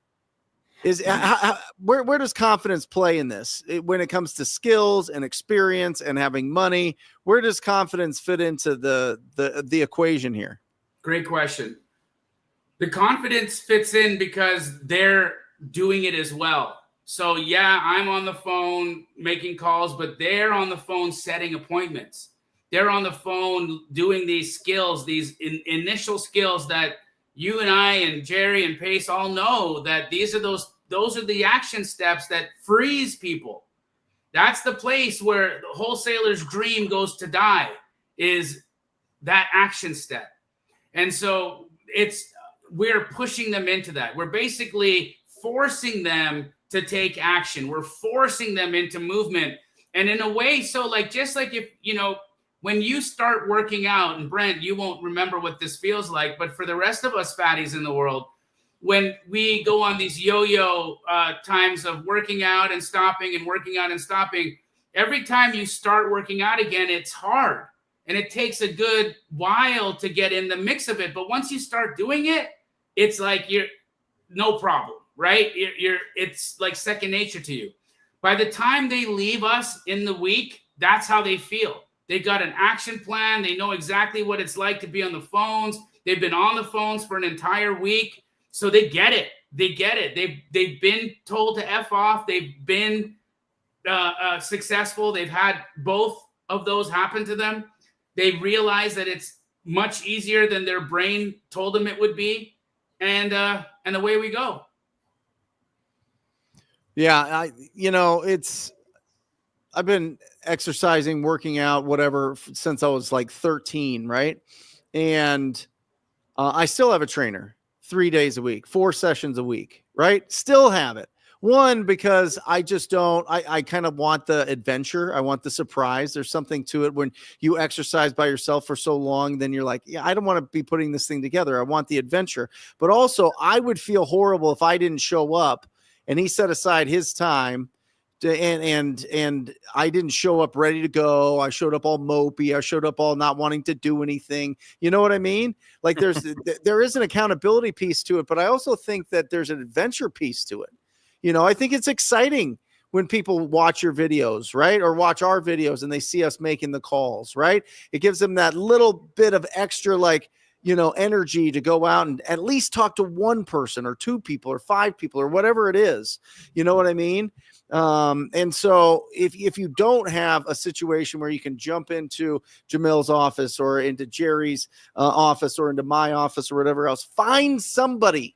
Where does confidence play in this when it comes to skills and experience and having money? Where does confidence fit into the equation here? Great question. The confidence fits in because they're doing it as well. So yeah, I'm on the phone making calls, but they're on the phone setting appointments. They're on the phone doing these skills, these initial skills that you and I and Jerry and Pace all know that those are the action steps that freeze people. That's the place where the wholesaler's dream goes to die, is that action step. And so we're pushing them into that. We're basically forcing them to take action. We're forcing them into movement. And in a way, so like, just like if, when you start working out, and Brent, you won't remember what this feels like, but for the rest of us fatties in the world, when we go on these yo-yo times of working out and stopping and working out and stopping, every time you start working out again, it's hard. And it takes a good while to get in the mix of it. But once you start doing it, it's like you're no problem, right? It's like second nature to you. By the time they leave us in the week, that's how they feel. They've got an action plan. They know exactly what it's like to be on the phones. They've been on the phones for an entire week. So they get it. They get it. They've been told to F off. They've been successful. They've had both of those happen to them. They realize that it's much easier than their brain told them it would be. And away we go. Yeah. I've been exercising, working out, whatever, since I was like 13. Right. And I still have a trainer 3 days a week, 4 sessions a week. Right. Still have it. One, because I just don't, I kind of want the adventure. I want the surprise. There's something to it when you exercise by yourself for so long, then you're like, yeah, I don't want to be putting this thing together. I want the adventure. But also I would feel horrible if I didn't show up and he set aside his time and I didn't show up ready to go. I showed up all mopey. I showed up all not wanting to do anything. You know what I mean? Like there is an accountability piece to it, but I also think that there's an adventure piece to it. I think it's exciting when people watch your videos, right? Or watch our videos and they see us making the calls, right? It gives them that little bit of extra, energy to go out and at least talk to one person or 2 people or 5 people or whatever it is. You know what I mean? And so if you don't have a situation where you can jump into Jamil's office or into Jerry's office or into my office or whatever else, find somebody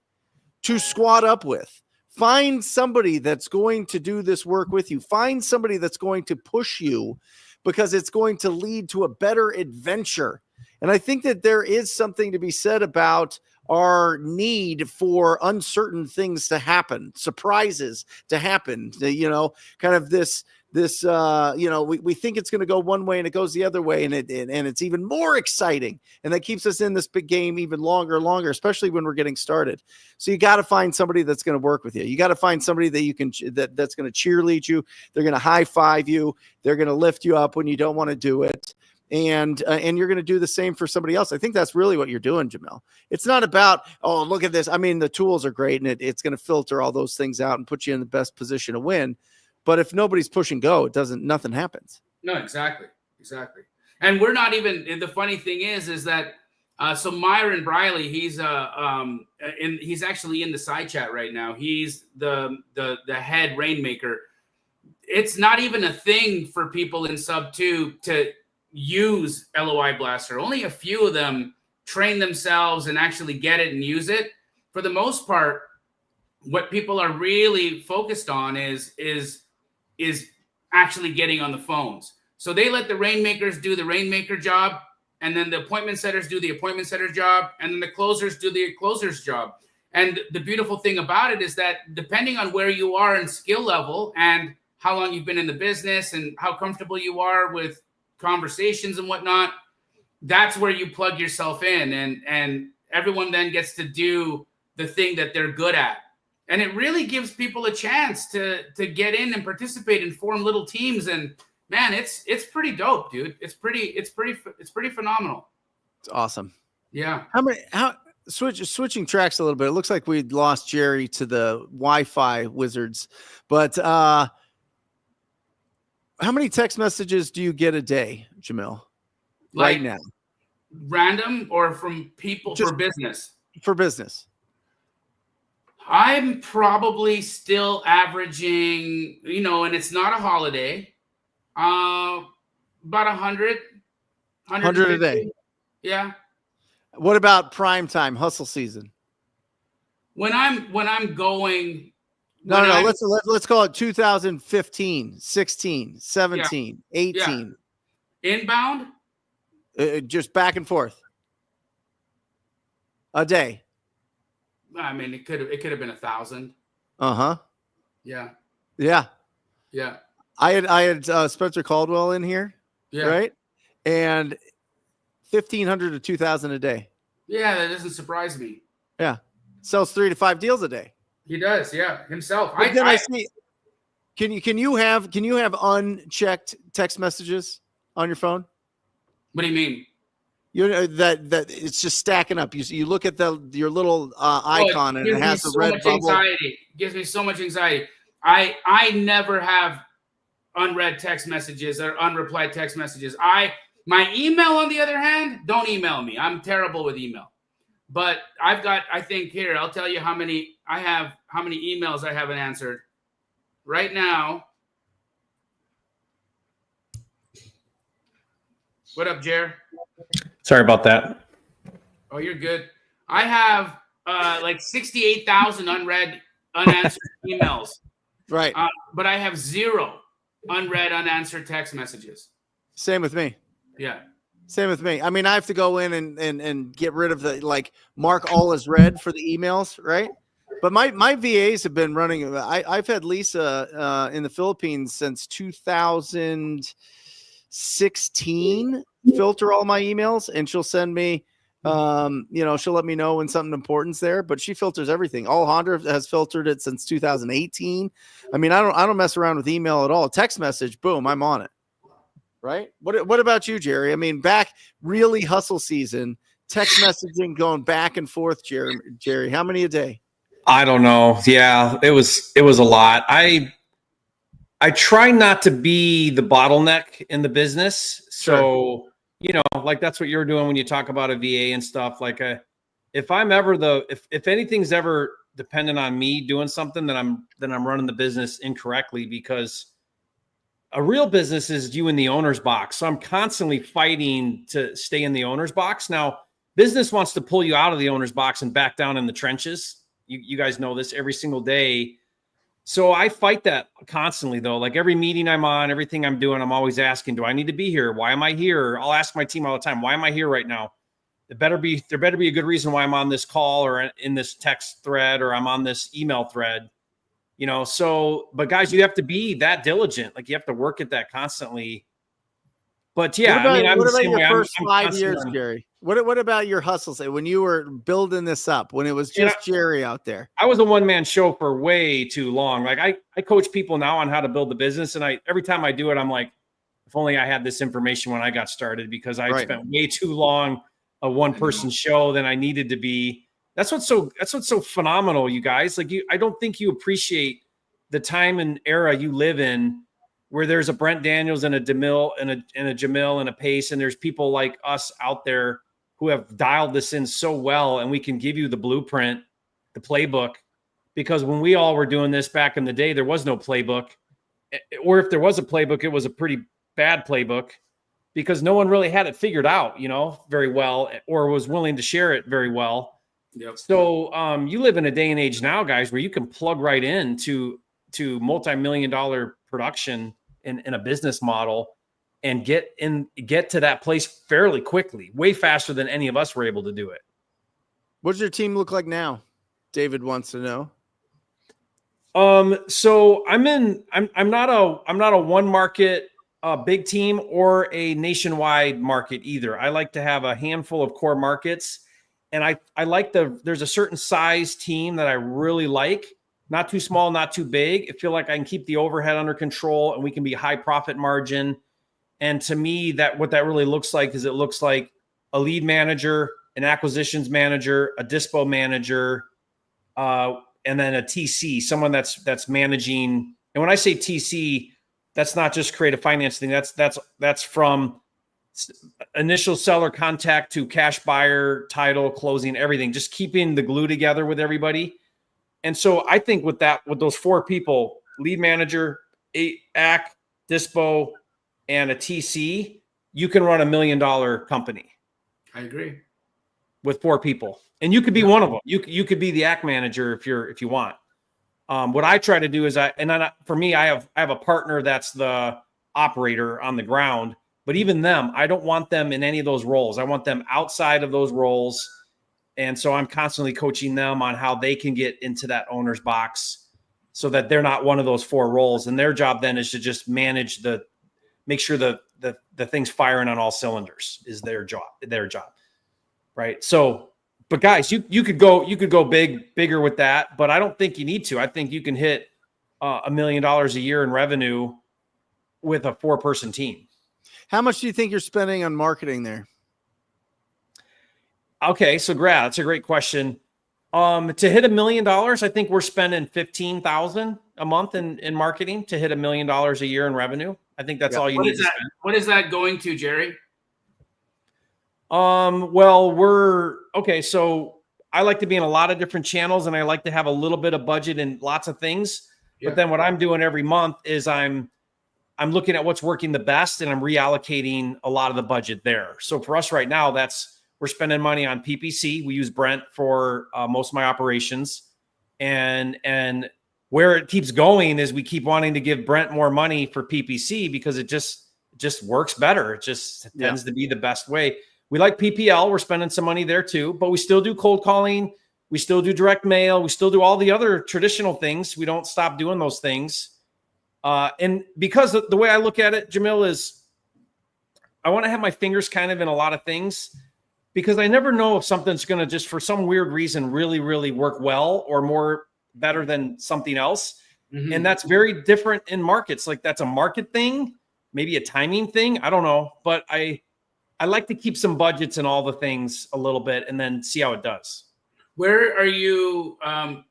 to squat up with. Find somebody that's going to do this work with you. Find somebody that's going to push you, because it's going to lead to a better adventure. And I think that there is something to be said about our need for uncertain things to happen, surprises to happen, kind of this, we think it's going to go one way and it goes the other way, and it's even more exciting. And that keeps us in this big game even longer and longer, especially when we're getting started. So you got to find somebody that's going to work with you. You got to find somebody that you can, that's going to cheerlead you. They're going to high five you. They're going to lift you up when you don't want to do it. And you're going to do the same for somebody else. I think that's really what you're doing, Jamil. It's not about, oh, look at this. I mean, the tools are great, and it's going to filter all those things out and put you in the best position to win. But if nobody's push and go, nothing happens. No, exactly. And we're not even, the funny thing is that, so Myron Briley, he's actually in the side chat right now. He's the head rainmaker. It's not even a thing for people in Subto to use LOI Blaster. Only a few of them train themselves and actually get it and use it. For the most part, what people are really focused on is actually getting on the phones. So they let the rainmakers do the rainmaker job, and then the appointment setters do the appointment setter job, and then the closers do the closer's job. And the beautiful thing about it is that depending on where you are in skill level and how long you've been in the business and how comfortable you are with conversations and whatnot, that's where you plug yourself in, and everyone then gets to do the thing that they're good at. And it really gives people a chance to get in and participate and form little teams. And man, it's pretty dope, dude. It's pretty phenomenal. It's awesome. Yeah. Switching tracks a little bit. It looks like we lost Jerry to the Wi-Fi wizards, but how many text messages do you get a day, Jamil? Right now? Random or from people? Just for business? For business. I'm probably still averaging, and it's not a holiday, about 100 a day. Yeah. What about prime time, hustle season? When I'm going. No. Let's call it 2015, 16, 17, 18. Yeah. Inbound? Just back and forth. A day. I mean, it could have been 1,000. Uh-huh. Yeah. I had Spencer Caldwell in here. Yeah. Right. And 1,500 to 2,000 a day. Yeah, that doesn't surprise me. Yeah. Sells 3 to 5 deals a day. He does, yeah, himself. But then I see. Can you have unchecked text messages on your phone? What do you mean? You know that it's just stacking up. You look at your little icon and it has the red bubble. Anxiety. It gives me so much anxiety. I never have unread text messages or unreplied text messages. My email, on the other hand, don't email me. I'm terrible with email. But I think here, I'll tell you how many emails I haven't answered right now. What up, Jer? Sorry about that. Oh, you're good. I have like 68,000 unanswered emails. Right. But I have 0 unread, unanswered text messages. Same with me. Yeah. Same with me. I mean, I have to go in and get rid of the mark all as read for the emails, right? But my VAs have been running. I've had Lisa in the Philippines since 2016 filter all my emails, and she'll send me, she'll let me know when something important's there. But she filters everything. Alejandra has filtered it since 2018. I mean, I don't mess around with email at all. Text message, boom, I'm on it. Right? What about you, Jerry? I mean, back really hustle season, text messaging going back and forth, Jerry. How many a day? I don't know. Yeah, it was a lot. I try not to be the bottleneck in the business. So, that's what you're doing when you talk about a VA and stuff. If I'm ever if anything's ever dependent on me doing something, then I'm running the business incorrectly, because a real business is you in the owner's box. So I'm constantly fighting to stay in the owner's box. Now, business wants to pull you out of the owner's box and back down in the trenches. You guys know this every single day. So I fight that constantly, though. Like every meeting I'm on, everything I'm doing, I'm always asking, do I need to be here? Why am I here? I'll ask my team all the time, why am I here right now? There better be a good reason why I'm on this call or in this text thread or I'm on this email thread. But guys, you have to be that diligent. Like you have to work at that constantly. But yeah, what about your first 5 years, Jerry? What about your hustle? Say when you were building this up, when it was just Jerry out there. I was a one-man show for way too long. Like I coach people now on how to build the business, and every time I do it, I'm like, if only I had this information when I got started, because I spent way too long a one-person show than I needed to be. That's what's so phenomenal, you guys. I don't think you appreciate the time and era you live in, where there's a Brent Daniels and a Jamil and a Jamil and a Pace, and there's people like us out there who have dialed this in so well, and we can give you the blueprint, the playbook, because when we all were doing this back in the day, there was no playbook, or if there was a playbook, it was a pretty bad playbook, because no one really had it figured out, very well, or was willing to share it very well. Yep. So you live in a day and age now, guys, where you can plug right into multi-million-dollar production in a business model and get to that place fairly quickly, way faster than any of us were able to do it. What does your team look like now? David wants to know. So I'm not a one market big team or a nationwide market either. I like to have a handful of core markets, and I like there's a certain size team that I really like. Not too small, not too big. I feel like I can keep the overhead under control and we can be high profit margin. And to me, what that really looks like is it looks like a lead manager, an acquisitions manager, a dispo manager, and then a TC, someone that's managing. And when I say TC, that's not just creative financing. That's from initial seller contact to cash buyer, title, closing, everything, just keeping the glue together with everybody. And so I think with those 4 people, lead manager, AC, dispo, and a TC, you can run $1 million company. I agree. With 4 people. And you could be one of them. You could be the AC manager if you want. What I try to do is for me, I have a partner that's the operator on the ground, but even them, I don't want them in any of those roles. I want them outside of those roles. And so I'm constantly coaching them on how they can get into that owner's box so that they're not one of those 4 roles. And their job then is to just make sure the thing's firing on all cylinders is their job. Right. So But guys, you could go bigger with that, but I don't think you need to. I think you can hit $1 million a year in revenue with a 4-person team. How much do you think you're spending on marketing there? Okay, so that's a great question. To hit $1 million, I think we're spending $15,000 a month in marketing to hit $1 million a year in revenue. I think that's all you need to spend. What is that going to, Jerry? Well, so I like to be in a lot of different channels, and I like to have a little bit of budget in lots of things. Yeah. But then what I'm doing every month is I'm looking at what's working the best, and I'm reallocating a lot of the budget there. So for us right now, we're spending money on PPC. We use Brent for most of my operations, and where it keeps going is we keep wanting to give Brent more money for PPC because it just works better. It just tends to be the best way. We like PPL. We're spending some money there too, but we still do cold calling. We still do direct mail. We still do all the other traditional things. We don't stop doing those things. And because the way I look at it, Jamil, is I want to have my fingers kind of in a lot of things because I never know if something's going to just for some weird reason really, really work well or more better than something else. Mm-hmm. And that's very different in markets. Like that's a market thing, maybe a timing thing. I don't know, but I like to keep some budgets in all the things a little bit and then see how it does. Where are you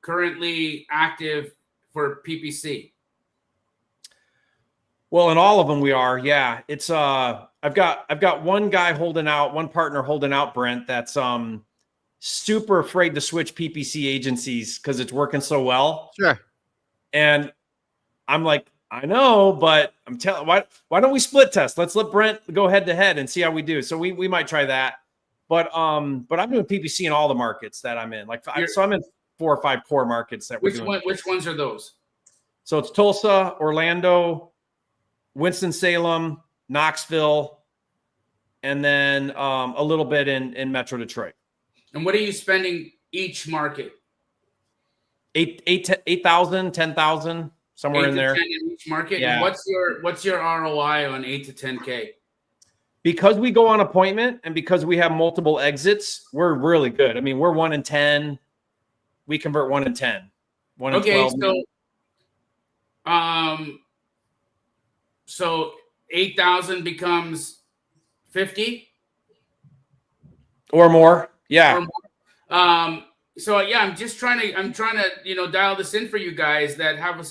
currently active for PPC? Well, in all of them we are. Yeah. It's I've got one partner holding out, Brent, that's super afraid to switch PPC agencies because it's working so well. Sure. And I'm like, I know, but I'm telling why don't we split test? Let's let Brent go head to head and see how we do. So we might try that. But I'm doing PPC in all the markets that I'm in. So I'm in 4 or 5 core markets that we're doing. Which ones are those? So it's Tulsa, Orlando, Winston-Salem, Knoxville, and then a little bit in Metro Detroit. And what are you spending each market? 8,000, 10,000. Somewhere in there. 8 to 10 in each market. Yeah. And what's your ROI on 8 to 10K? Because we go on appointment and because we have multiple exits, we're really good. I mean, we're 1 in 10. We convert 1 in 10. 1 in 12. So 8,000 becomes 50 or more. Yeah. Or more. So yeah, I'm trying to dial this in for you guys that have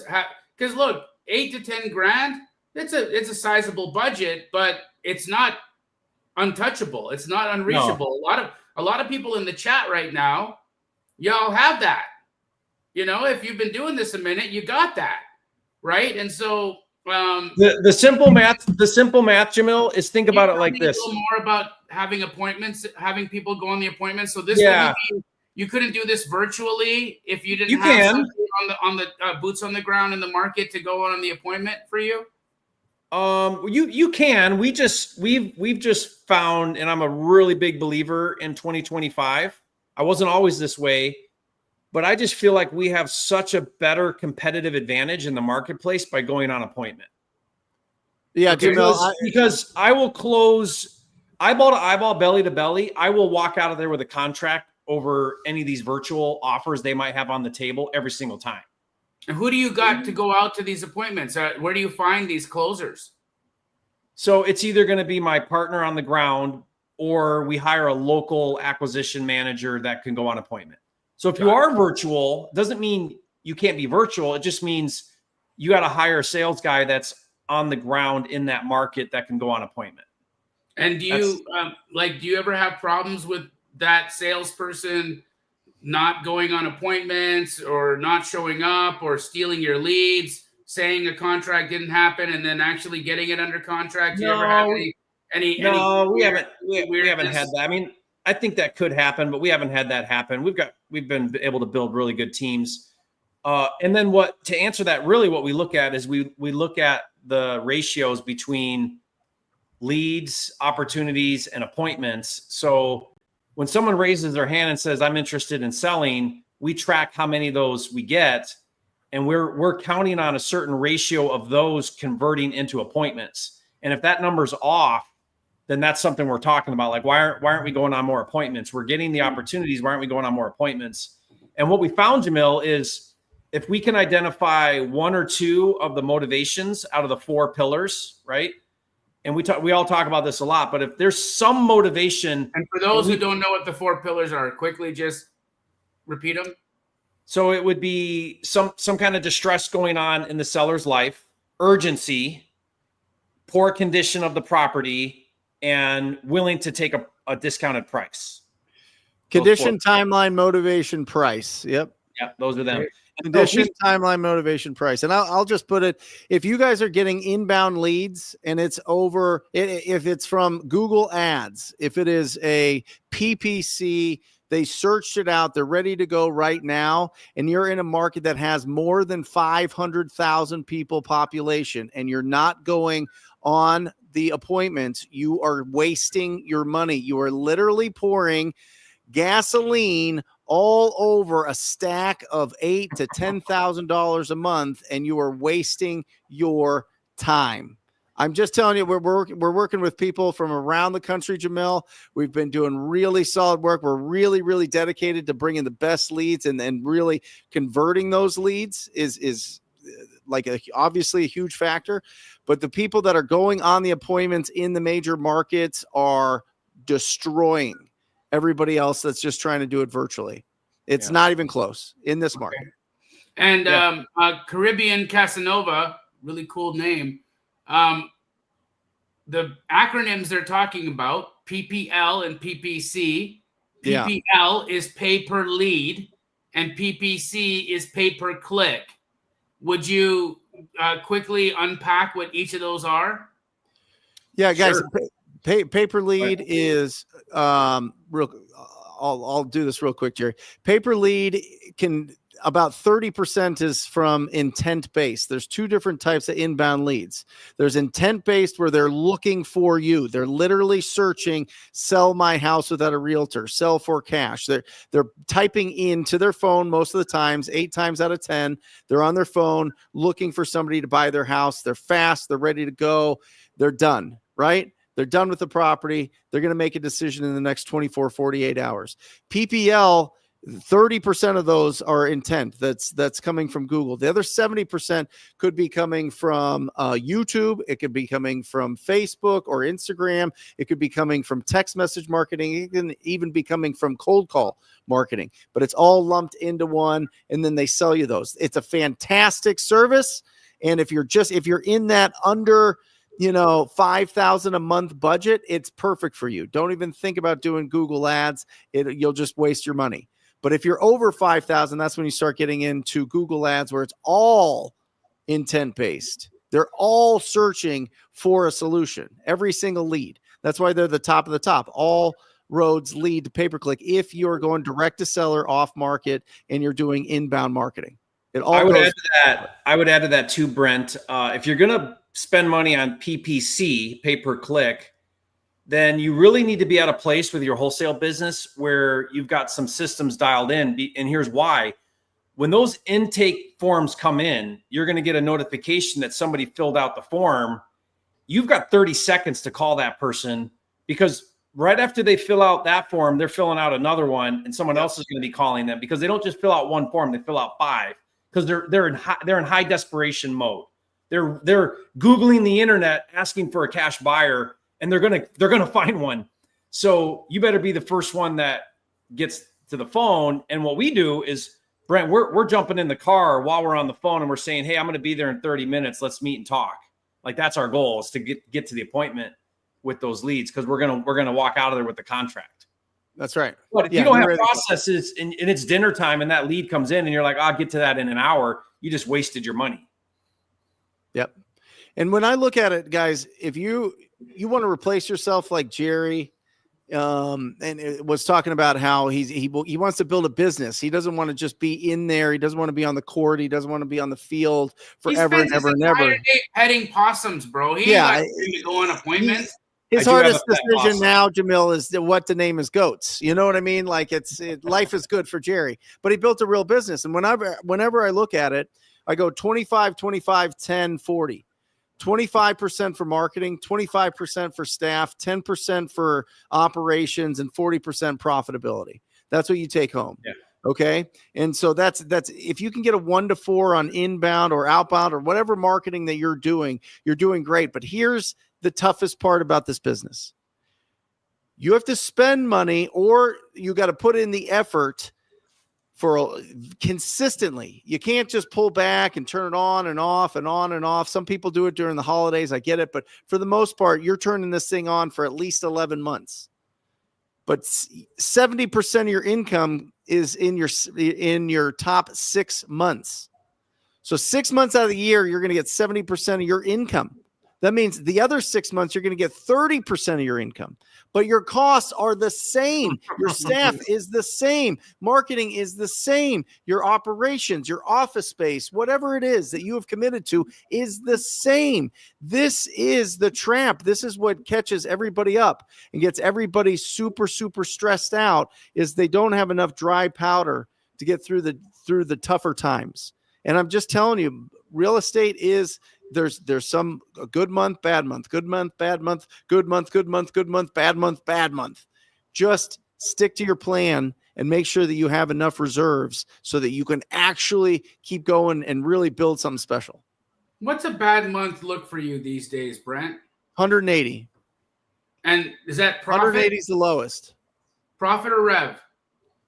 because look, 8 to 10 grand, it's a sizable budget, but it's not untouchable. It's not unreachable. No. A lot of people in the chat right now, y'all have that. If you've been doing this a minute, you got that, right? And so the simple math, Jamil, is think about it like this. A little more about having appointments, having people go on the appointments. So this would be. You couldn't do this virtually if you didn't have somebody on the boots on the ground in the market to go on the appointment for you. You can. We've just found, and I'm a really big believer in 2025. I wasn't always this way, but I just feel like we have such a better competitive advantage in the marketplace by going on appointment. Yeah, because I will close eyeball to eyeball, belly to belly. I will walk out of there with a contract over any of these virtual offers they might have on the table every single time. And who do you got to go out to these appointments? Where do you find these closers? So it's either going to be my partner on the ground or we hire a local acquisition manager that can go on appointment. So if you are virtual, doesn't mean you can't be virtual. It just means you got to hire a sales guy that's on the ground in that market that can go on appointment. And do you ever have problems with that salesperson not going on appointments or not showing up or stealing your leads, saying a contract didn't happen and then actually getting it under contract? Do you ever have any we haven't had that. I mean, I think that could happen, but we haven't had that happen. We've been able to build really good teams. And then to answer that, really what we look at is we look at the ratios between leads, opportunities, and appointments. So when someone raises their hand and says, I'm interested in selling, we track how many of those we get. And we're counting on a certain ratio of those converting into appointments. And if that number's off, then that's something we're talking about. Like, why aren't we going on more appointments? We're getting the opportunities. Why aren't we going on more appointments? And what we found, Jamil, is if we can identify one or two of the motivations out of the 4 pillars, right? And we all talk about this a lot, but if there's some motivation. And for those who don't know what the 4 pillars are, quickly just repeat them. So it would be some kind of distress going on in the seller's life, urgency, poor condition of the property, and willing to take a discounted price. Condition, timeline, motivation, price. Yep. Yeah, those are them. Condition, timeline, motivation, price. And I'll just put it, if you guys are getting inbound leads and it's over, if it's from Google Ads, if it is a PPC, they searched it out, they're ready to go right now, and you're in a market that has more than 500,000 people population, and you're not going on the appointments, you are wasting your money. You are literally pouring gasoline all over a stack of $8,000 to $10,000 a month, and you are wasting your time. I'm just telling you, we're working with people from around the country, Jamil. We've been doing really solid work. We're really, really dedicated to bringing the best leads, and really converting those leads is like obviously a huge factor. But the people that are going on the appointments in the major markets are destroying everybody else that's just trying to do it virtually. It's not even close in this market. And Caribbean Casanova, really cool name. The acronyms they're talking about, PPL and PPC. PPL is pay per lead, and PPC is pay per click. Would you quickly unpack what each of those are? Yeah, guys. Sure. Pay per lead is real. I'll do this real quick, Jerry. Pay per lead can. About 30% is from intent based. There's 2 different types of inbound leads. There's intent based where they're looking for you. They're literally searching, sell my house without a realtor, sell for cash. They're typing into their phone most of the times, 8 times out of 10. They're on their phone looking for somebody to buy their house. They're fast. They're ready to go. They're done, right? They're done with the property. They're going to make a decision in the next 24, 48 hours. PPL, 30% of those are intent. That's coming from Google. The other 70% could be coming from YouTube. It could be coming from Facebook or Instagram. It could be coming from text message marketing. It can even be coming from cold call marketing, but it's all lumped into one, and then they sell you those. It's a fantastic service. And if you're in that under, $5,000 a month budget, it's perfect for you. Don't even think about doing Google ads. You'll just waste your money. But if you're over 5,000, that's when you start getting into Google ads, where it's all intent based. They're all searching for a solution, every single lead. That's why they're the top of the top. All roads lead to pay-per-click if you're going direct to seller, off market, and you're doing inbound marketing. I would add to that too, Brent. If you're going to spend money on PPC, pay-per-click, then you really need to be at a place with your wholesale business where you've got some systems dialed in. And here's why. When those intake forms come in, you're going to get a notification that somebody filled out the form. You've got 30 seconds to call that person, because right after they fill out that form, they're filling out another one, and someone else is going to be calling them, because they don't just fill out one form, they fill out 5, because they're in high desperation mode. They're Googling the internet asking for a cash buyer, and they're gonna find one. So you better be the first one that gets to the phone. And what we do is, Brent, we're jumping in the car while we're on the phone, and we're saying, hey, I'm going to be there in 30 minutes. Let's meet and talk. Like, that's our goal, is to get to the appointment with those leads, because we're gonna walk out of there with the contract. That's right. But if you don't have processes and it's dinner time and that lead comes in and you're like, I'll get to that in an hour, you just wasted your money. Yep. And when I look at it, guys, if you want to replace yourself like Jerry, and it was talking about how he wants to build a business. He doesn't want to just be in there. He doesn't want to be on the court. He doesn't want to be on the field forever and ever and ever. Petting possums, bro. He's to go on appointments. His hardest decision now, Jamil, is what to name his goats. You know what I mean? Like, life is good for Jerry, but he built a real business. And whenever I look at it, I go 25, 25, 10, 40. 25% for marketing, 25% for staff, 10% for operations, and 40% profitability. That's what you take home. Yeah. Okay. And so that's if you can get a 1 to 4 on inbound or outbound or whatever marketing that you're doing great. But here's the toughest part about this business. You have to spend money, or you got to put in the effort for consistently. You can't just pull back and turn it on and off and on and off. Some people do it during the holidays. I get it. But for the most part, you're turning this thing on for at least 11 months. But 70% of your income is in your top 6 months. So 6 months out of the year, you're going to get 70% of your income. That means the other 6 months, you're going to get 30% of your income. But your costs are the same. Your staff is the same. Marketing is the same. Your operations, your office space, whatever it is that you have committed to is the same. This is the trap. This is what catches everybody up and gets everybody super, super stressed out, is they don't have enough dry powder to get through the tougher times. And I'm just telling you, real estate is, there's some a good month, bad month, good month, bad month, good month, good month, good month, bad month, bad month. Just stick to your plan and make sure that you have enough reserves so that you can actually keep going and really build something special. What's a bad month look for you these days, Brent? 180. And is that profit? 180 is the lowest. Profit or rev?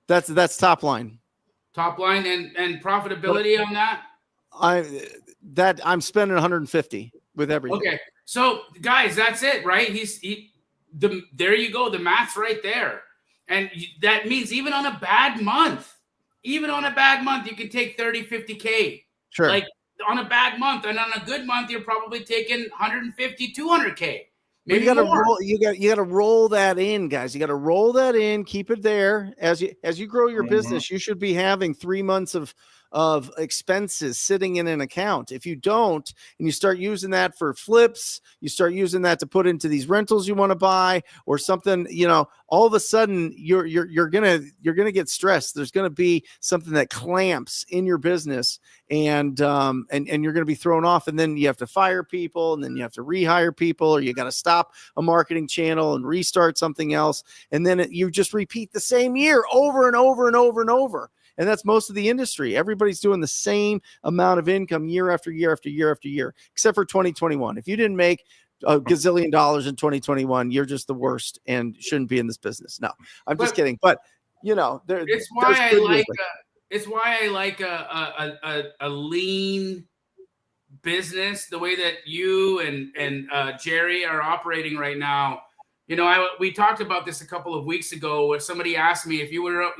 That's top line. Top line and profitability on that? I'm spending 150 with everything. Okay. So guys, that's it, right? There you go. The math's right there. And that means even on a bad month, you can take 30, 50K. Sure. Like on a bad month, and on a good month, you're probably taking 150, 200K. Maybe you gotta roll that in, guys. You gotta roll that in, keep it there. As you grow your business, you should be having 3 months of expenses sitting in an account. If you don't, and you start using that for flips, you start using that to put into these rentals you want to buy or something, all of a sudden you're gonna get stressed. There's gonna be something that clamps in your business, and you're gonna be thrown off, and then you have to fire people, and then you have to rehire people, or you got to stop a marketing channel and restart something else, and then you just repeat the same year over and over and over and over. And that's most of the industry. Everybody's doing the same amount of income year after year after year after year, except for 2021. If you didn't make a gazillion dollars in 2021, you're just the worst and shouldn't be in this business. No, I'm just kidding. But it's why I like a lean business, the way that you and Jerry are operating right now. We talked about this a couple of weeks ago, where somebody asked me, if you were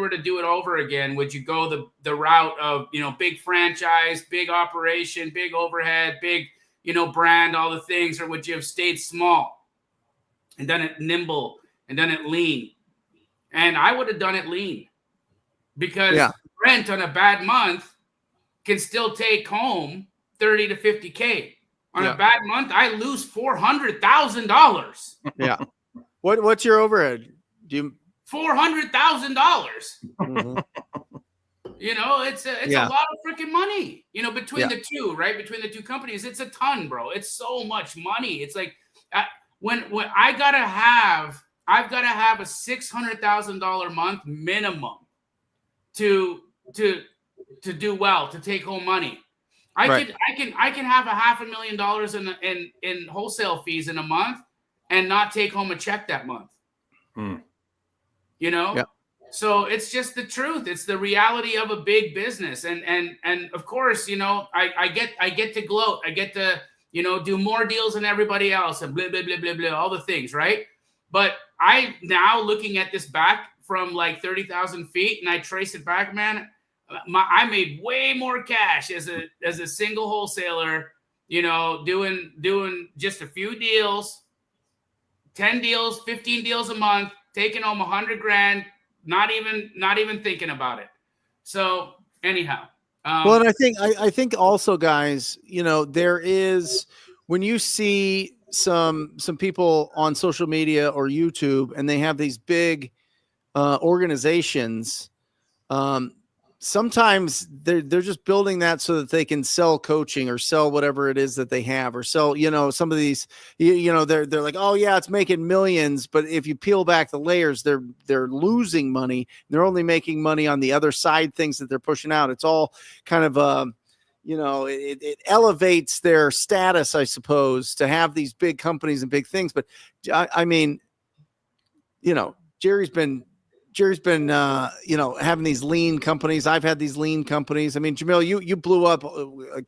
to do it over again, would you go the route of, big franchise, big operation, big overhead, big, brand, all the things, or would you have stayed small and done it nimble and done it lean? And I would have done it lean, because Brent on a bad month can still take home 30 to 50K. On a bad month, I lose $400,000. Yeah. What's your overhead? $400,000. Mm-hmm. It's a lot of freaking money. Between the two, right? Between the two companies, it's a ton, bro. It's so much money. It's like when I've got to have a $600,000 month minimum to do well, to take home money. I can have $500,000 in wholesale fees in a month and not take home a check that month. So it's just the truth. It's the reality of a big business. And of course, I get to gloat. I get to, do more deals than everybody else and blah, blah, blah, blah, blah, all the things, right? But I now looking at this back from like 30,000 feet, and I trace it back, man, I made way more cash as a single wholesaler, doing just a few deals, 10 deals, 15 deals a month, taking home $100,000, not even thinking about it. So anyhow. And I think also, guys, there is, when you see some people on social media or YouTube, and they have these big organizations, sometimes they're just building that so that they can sell coaching or sell whatever it is that they have, or sell, some of these, they're like, oh yeah, it's making millions. But if you peel back the layers, they're losing money. They're only making money on the other side things that they're pushing out. It's all kind of, it elevates their status, I suppose, to have these big companies and big things. But I mean, Jerry's been, having these lean companies. I've had these lean companies. I mean, Jamil, you blew up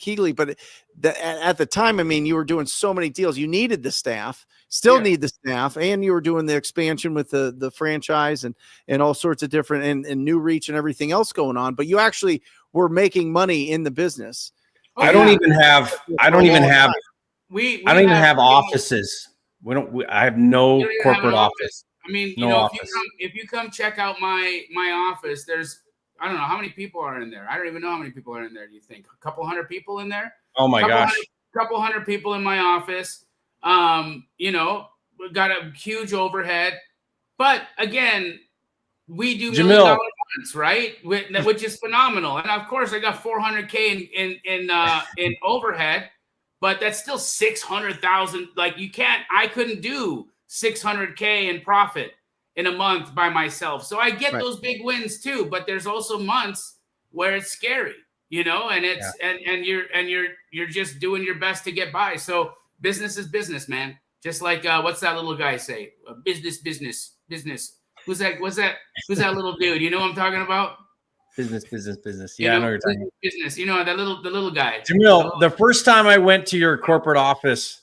Keeley, but at the time, I mean, you were doing so many deals. You needed the staff, still need the staff, and you were doing the expansion with the franchise and all sorts of different and new reach and everything else going on. But you actually were making money in the business. I don't even have offices. I have no corporate office. I mean, if you come check out my office, there's, I don't know how many people are in there. I don't even know how many people are in there. Do you think a couple hundred people in there? Oh my gosh. Couple hundred people in my office. We got a huge overhead, but again, we do $1 million months, right? Which is phenomenal. And of course I got 400K in overhead, but that's still 600,000. Like I couldn't do 600K in profit in a month by myself. So I get those big wins too, but there's also months where it's scary, and it's, and you're just doing your best to get by. So business is business, man. Just like, what's that little guy say? Business. Who's that little dude? You know what I'm talking about? Business. Yeah, I know what you're talking about. Business. The little guy. Jamil, the first time I went to your corporate office,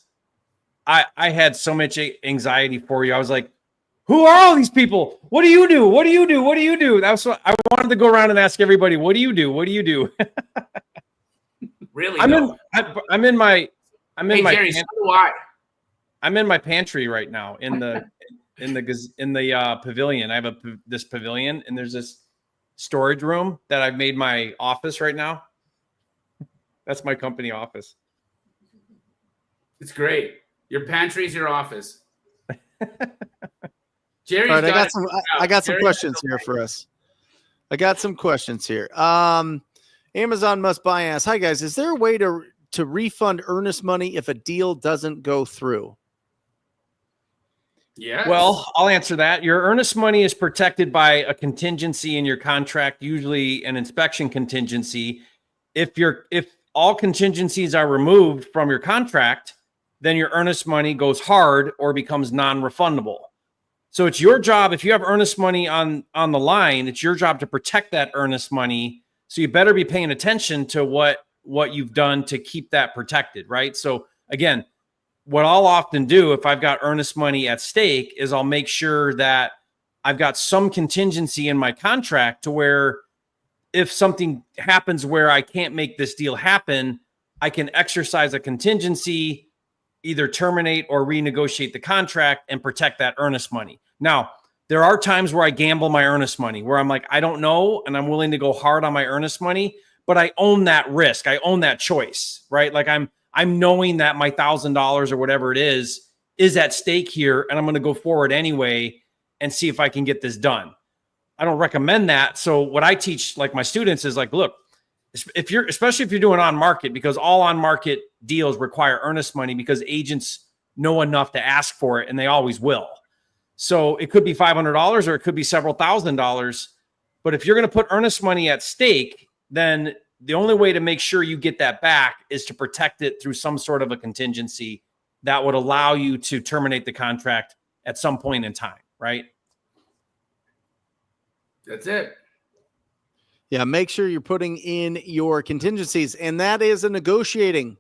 I had so much anxiety for you. I was like, who are all these people? What do you do? What do you do? What do you do? That's what I wanted to go around and ask everybody. What do you do? What do you do? Really? I'm in my Jerry, so do I. I'm in my pantry right now in the pavilion. I have this pavilion, and there's this storage room that I've made my office right now. That's my company office. It's great. Your pantry is your office. Jerry's all right, I got some questions here for us. I got some questions here. Amazon Must Buy asks, hi guys, is there a way to refund earnest money if a deal doesn't go through? Yeah. Well, I'll answer that. Your earnest money is protected by a contingency in your contract, usually an inspection contingency. If all contingencies are removed from your contract, then your earnest money goes hard or becomes non-refundable. So it's your job, if you have earnest money on the line, it's your job to protect that earnest money. So you better be paying attention to what you've done to keep that protected, right? So again, what I'll often do if I've got earnest money at stake is I'll make sure that I've got some contingency in my contract to where if something happens where I can't make this deal happen, I can exercise a contingency, either terminate or renegotiate the contract and protect that earnest money. Now, there are times where I gamble my earnest money, where I'm like, I don't know, and I'm willing to go hard on my earnest money, but I own that risk. I own that choice, right? Like I'm knowing that my $1,000 or whatever it is at stake here, and I'm going to go forward anyway and see if I can get this done. I don't recommend that. So what I teach like my students is like, look, especially if you're doing on market, because all on market deals require earnest money because agents know enough to ask for it and they always will. So it could be $500 or it could be several $1,000s. But if you're going to put earnest money at stake, then the only way to make sure you get that back is to protect it through some sort of a contingency that would allow you to terminate the contract at some point in time, right? That's it. Yeah, make sure you're putting in your contingencies, and that is a negotiating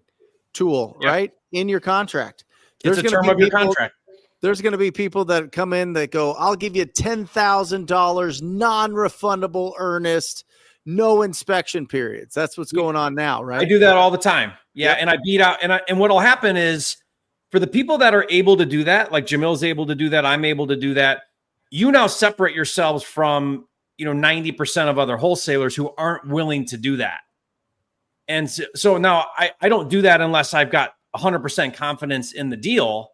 tool, right? In your contract. It's a term of your contract. There's going to be people that come in that go, I'll give you $10,000 non-refundable earnest, no inspection periods. That's what's going on now, right? I do that all the time. Yeah, and I beat out, and what'll happen is for the people that are able to do that, like Jamil's able to do that, I'm able to do that, you now separate yourselves from 90% of other wholesalers who aren't willing to do that. And so now I don't do that unless I've got 100% confidence in the deal.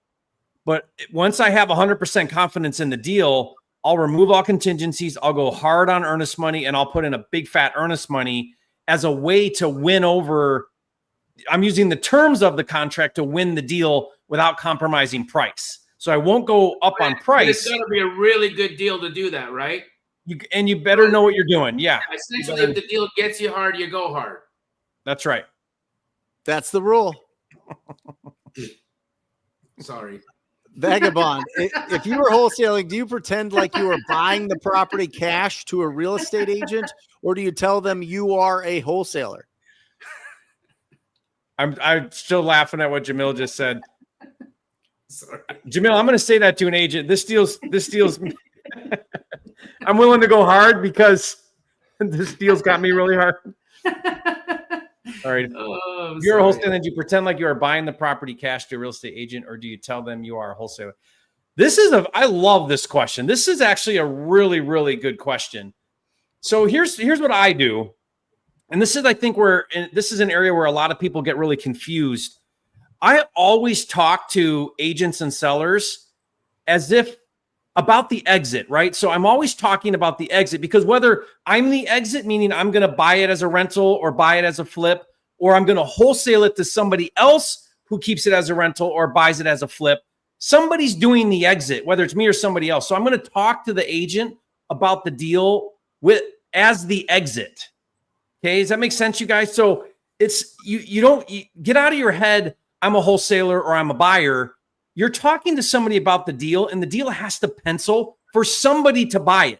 But once I have 100% confidence in the deal, I'll remove all contingencies. I'll go hard on earnest money, and I'll put in a big fat earnest money as a way to win over. I'm using the terms of the contract to win the deal without compromising price. So I won't go up on price. It's got to be a really good deal to do that, right? You better know what you're doing. Yeah. Essentially, if the deal gets you hard, you go hard. That's right. That's the rule. Sorry. Vagabond, if you were wholesaling, do you pretend like you are buying the property cash to a real estate agent, or do you tell them you are a wholesaler? I'm still laughing at what Jamil just said. Sorry. Jamil, I'm going to say that to an agent. This deal's I'm willing to go hard because this deal's got me really hard. All right. Oh, if you're a wholesaler, do you pretend like you are buying the property cash to a real estate agent, or do you tell them you are a wholesaler? I love this question. This is actually a really, really good question. So here's what I do. And this is, I think this is an area where a lot of people get really confused. I always talk to agents and sellers as if about the exit, right? So I'm always talking about the exit, because whether I'm the exit, meaning I'm going to buy it as a rental or buy it as a flip, or I'm going to wholesale it to somebody else who keeps it as a rental or buys it as a flip, somebody's doing the exit, whether it's me or somebody else. So I'm going to talk to the agent about the deal as the exit. Okay, does that make sense, you guys? So it's you don't get out of your head, I'm a wholesaler or I'm a buyer. You're talking to somebody about the deal, and the deal has to pencil for somebody to buy it.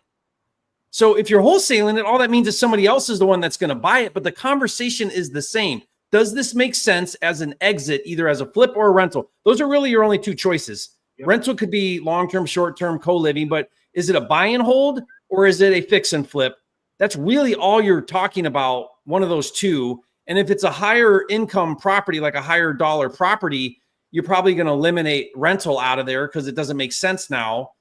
So if you're wholesaling it, all that means is somebody else is the one that's going to buy it, but the conversation is the same. Does this make sense as an exit, either as a flip or a rental? Those are really your only two choices. Yep. Rental could be long-term, short-term, co-living, but is it a buy and hold or is it a fix and flip? That's really all you're talking about, one of those two. And if it's a higher income property, like a higher dollar property, you're probably going to eliminate rental out of there because it doesn't make sense now.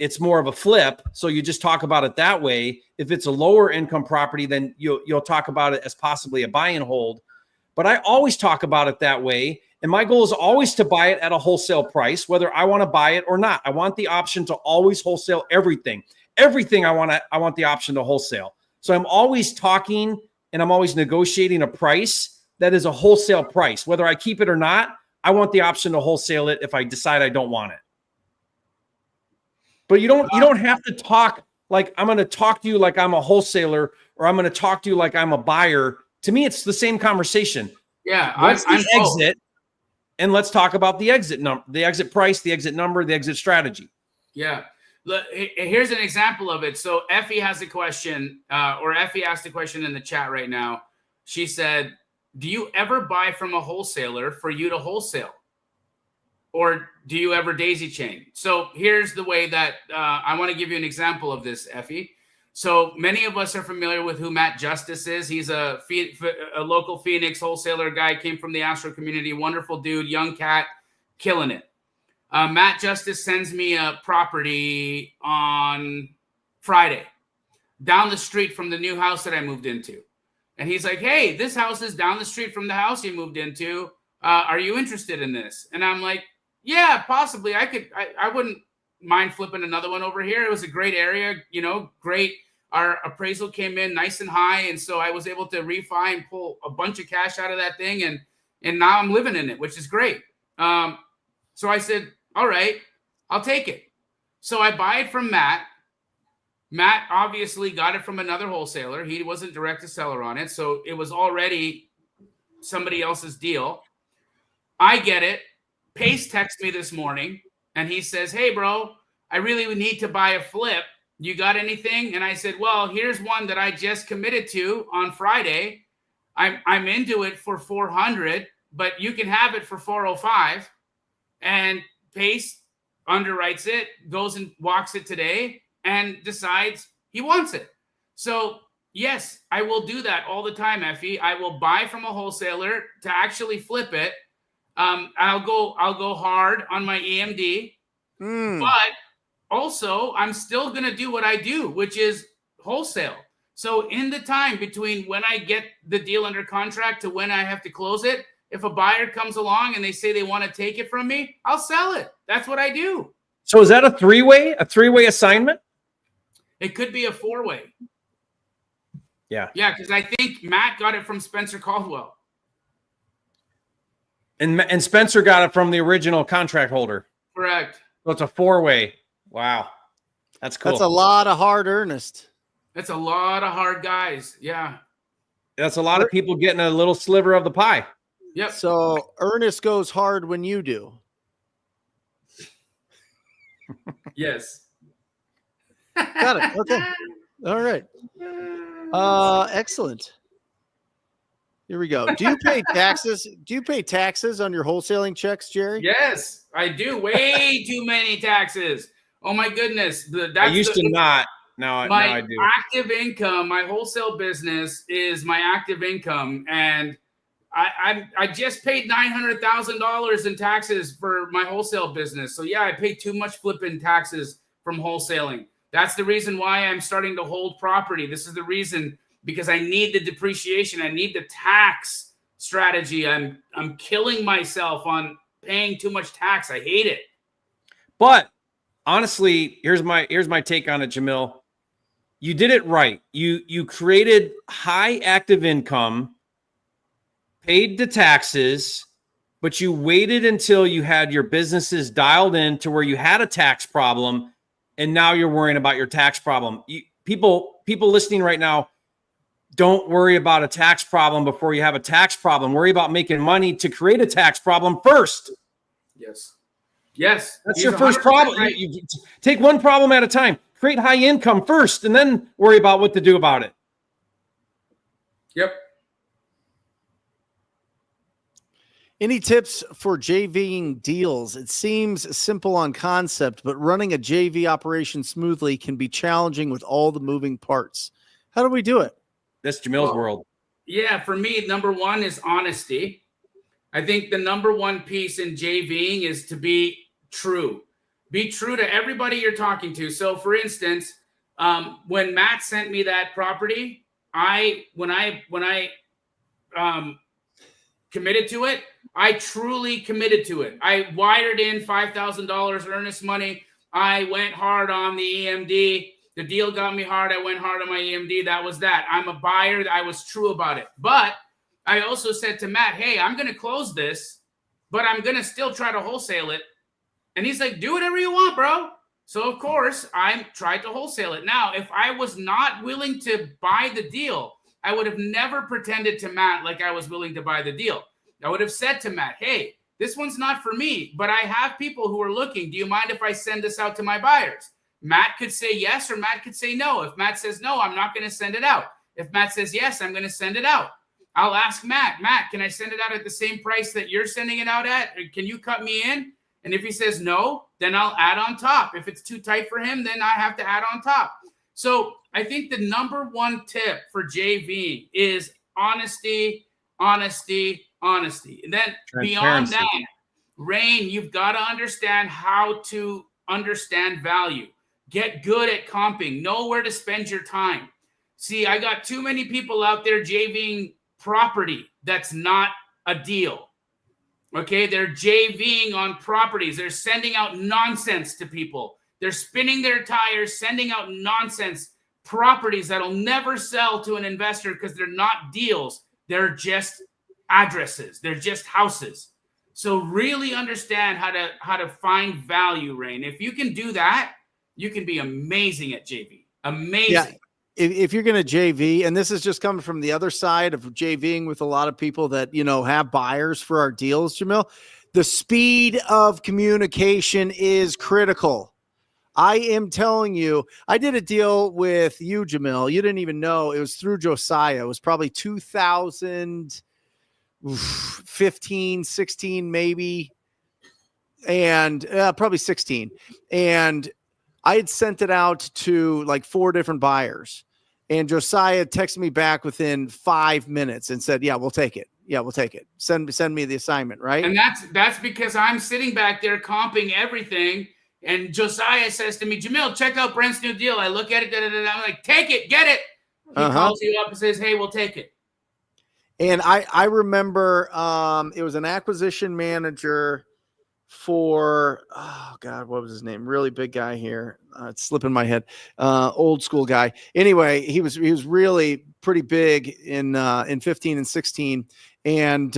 It's more of a flip. So you just talk about it that way. If it's a lower income property, then you'll talk about it as possibly a buy and hold. But I always talk about it that way. And my goal is always to buy it at a wholesale price, whether I want to buy it or not. I want the option to always wholesale everything. Everything I want the option to wholesale. So I'm always talking and I'm always negotiating a price that is a wholesale price. Whether I keep it or not, I want the option to wholesale it if I decide I don't want it. But you don't have to talk like I'm going to talk to you like I'm a wholesaler, or I'm going to talk to you like I'm a buyer. To me, it's the same conversation. Yeah. What's the exit? And let's talk about the exit number, the exit price, the exit number, the exit strategy. Yeah. Look, here's an example of it. So Effie has a question, or Effie asked a question in the chat right now. She said, do you ever buy from a wholesaler for you to wholesale? Or do you ever daisy chain? So here's the way that I want to give you an example of this, Effie. So many of us are familiar with who Matt Justice is. He's a local Phoenix wholesaler guy, came from the Astro community, wonderful dude, young cat, killing it. Matt Justice sends me a property on Friday down the street from the new house that I moved into. And he's like, hey, this house is down the street from the house you moved into. Are you interested in this? And I'm like, yeah, possibly. I wouldn't mind flipping another one over here. It was a great area, great. Our appraisal came in nice and high. And so I was able to refi and pull a bunch of cash out of that thing. And now I'm living in it, which is great. So I said, all right, I'll take it. So I buy it from Matt. Matt obviously got it from another wholesaler. He wasn't direct to seller on it. So it was already somebody else's deal. I get it. Pace texts me this morning and he says, hey, bro, I really need to buy a flip. You got anything? And I said, well, here's one that I just committed to on Friday. I'm into it for 400, but you can have it for 405. And Pace underwrites it, goes and walks it today, and decides he wants it. So yes, I will do that all the time, Effie. I will buy from a wholesaler to actually flip it. I'll go hard on my EMD, but also I'm still going to do what I do, which is wholesale. So in the time between when I get the deal under contract to when I have to close it, if a buyer comes along and they say they want to take it from me, I'll sell it. That's what I do. So is that a three-way assignment? It could be a 4-way. Yeah. Yeah, because I think Matt got it from Spencer Caldwell. And Spencer got it from the original contract holder. Correct. So it's a 4-way. Wow. That's cool. That's a lot of hard earnest. That's a lot of hard guys. Yeah. That's a lot of people getting a little sliver of the pie. Yep. So Ernest goes hard when you do. Yes. Got it. Okay. All right. Excellent. Here we go. Do you pay taxes? Do you pay taxes on your wholesaling checks, Jerry? Yes, I do. Way too many taxes. Oh my goodness. I used to not. Now I do. Active income, my wholesale business is my active income. And I just paid $900,000 in taxes for my wholesale business. So yeah, I pay too much flipping taxes from wholesaling. That's the reason why I'm starting to hold property. This is the reason, because I need the depreciation. I need the tax strategy. I'm killing myself on paying too much tax. I hate it. But honestly, here's my take on it, Jamil. You did it right. You created high active income, paid the taxes, but you waited until you had your businesses dialed in to where you had a tax problem, and now you're worrying about your tax problem. People listening right now, don't worry about a tax problem before you have a tax problem. Worry about making money to create a tax problem first. Yes. Yes. That's your first problem. Right. You take one problem at a time. Create high income first, and then worry about what to do about it. Yep. Any tips for JVing deals? It seems simple on concept, but running a JV operation smoothly can be challenging with all the moving parts. How do we do it? That's Jamil's world. Yeah, for me, number one is honesty. I think the number one piece in JVing is to be true. Be true to everybody you're talking to. So, for instance, when Matt sent me that property, when I committed to it, I truly committed to it. I wired in $5,000 earnest money. I went hard on the EMD. The deal got me hard. I went hard on my EMD. That was that. I'm a buyer. I was true about it. But I also said to Matt, hey, I'm going to close this, but I'm going to still try to wholesale it. And he's like, do whatever you want, bro. So, of course, I tried to wholesale it. Now, if I was not willing to buy the deal, I would have never pretended to Matt like I was willing to buy the deal. I would have said to Matt, hey, this one's not for me, but I have people who are looking. Do you mind if I send this out to my buyers? Matt could say yes, or Matt could say no. If Matt says no, I'm not going to send it out. If Matt says yes, I'm going to send it out. I'll ask Matt, can I send it out at the same price that you're sending it out at? Can you cut me in? And if he says no, then I'll add on top. If it's too tight for him, then I have to add on top. So I think the number one tip for JV is honesty, honesty, honesty. And then beyond that, Rain, you've got to understand how to understand value. Get good at comping. Know where to spend your time. See, I got too many people out there JVing property that's not a deal. Okay, they're JVing on properties. They're sending out nonsense to people. They're spinning their tires, sending out nonsense properties that'll never sell to an investor because they're not deals. They're just addresses. They're just houses. So really understand how to find value, Rain. If you can do that, you can be amazing at JV. Amazing. Yeah. If you're going to JV, and this is just coming from the other side of JVing with a lot of people that, have buyers for our deals, Jamil, the speed of communication is critical. I am telling you, I did a deal with you, Jamil. You didn't even know. It was through Josiah. It was probably 2015, 16, maybe. And probably 16. And I had sent it out to like 4 different buyers. And Josiah texted me back within 5 minutes and said, yeah, we'll take it. Yeah, we'll take it. Send me the assignment, right? And that's because I'm sitting back there comping everything. And Josiah says to me, Jamil, check out Brent's new deal. I look at it. I'm like, take it, get it. He calls you up and says, hey, we'll take it. And I remember it was an acquisition manager for, oh God, what was his name? Really big guy here. It's slipping my head. Old school guy. Anyway, he was really pretty big in 15 and 16. And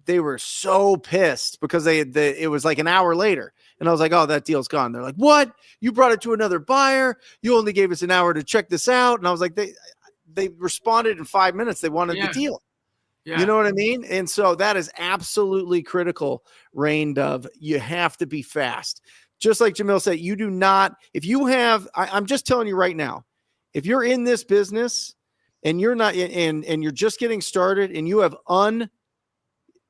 they were so pissed because it was like an hour later. And I was like, oh, that deal's gone. They're like, what? You brought it to another buyer. You only gave us an hour to check this out. And I was like, they responded in 5 minutes. They wanted the deal. Yeah. You know what I mean? And so that is absolutely critical, Rain Dove. You have to be fast. Just like Jamil said, you do not, if you have, I'm just telling you right now, if you're in this business and you're not, and you're just getting started and you have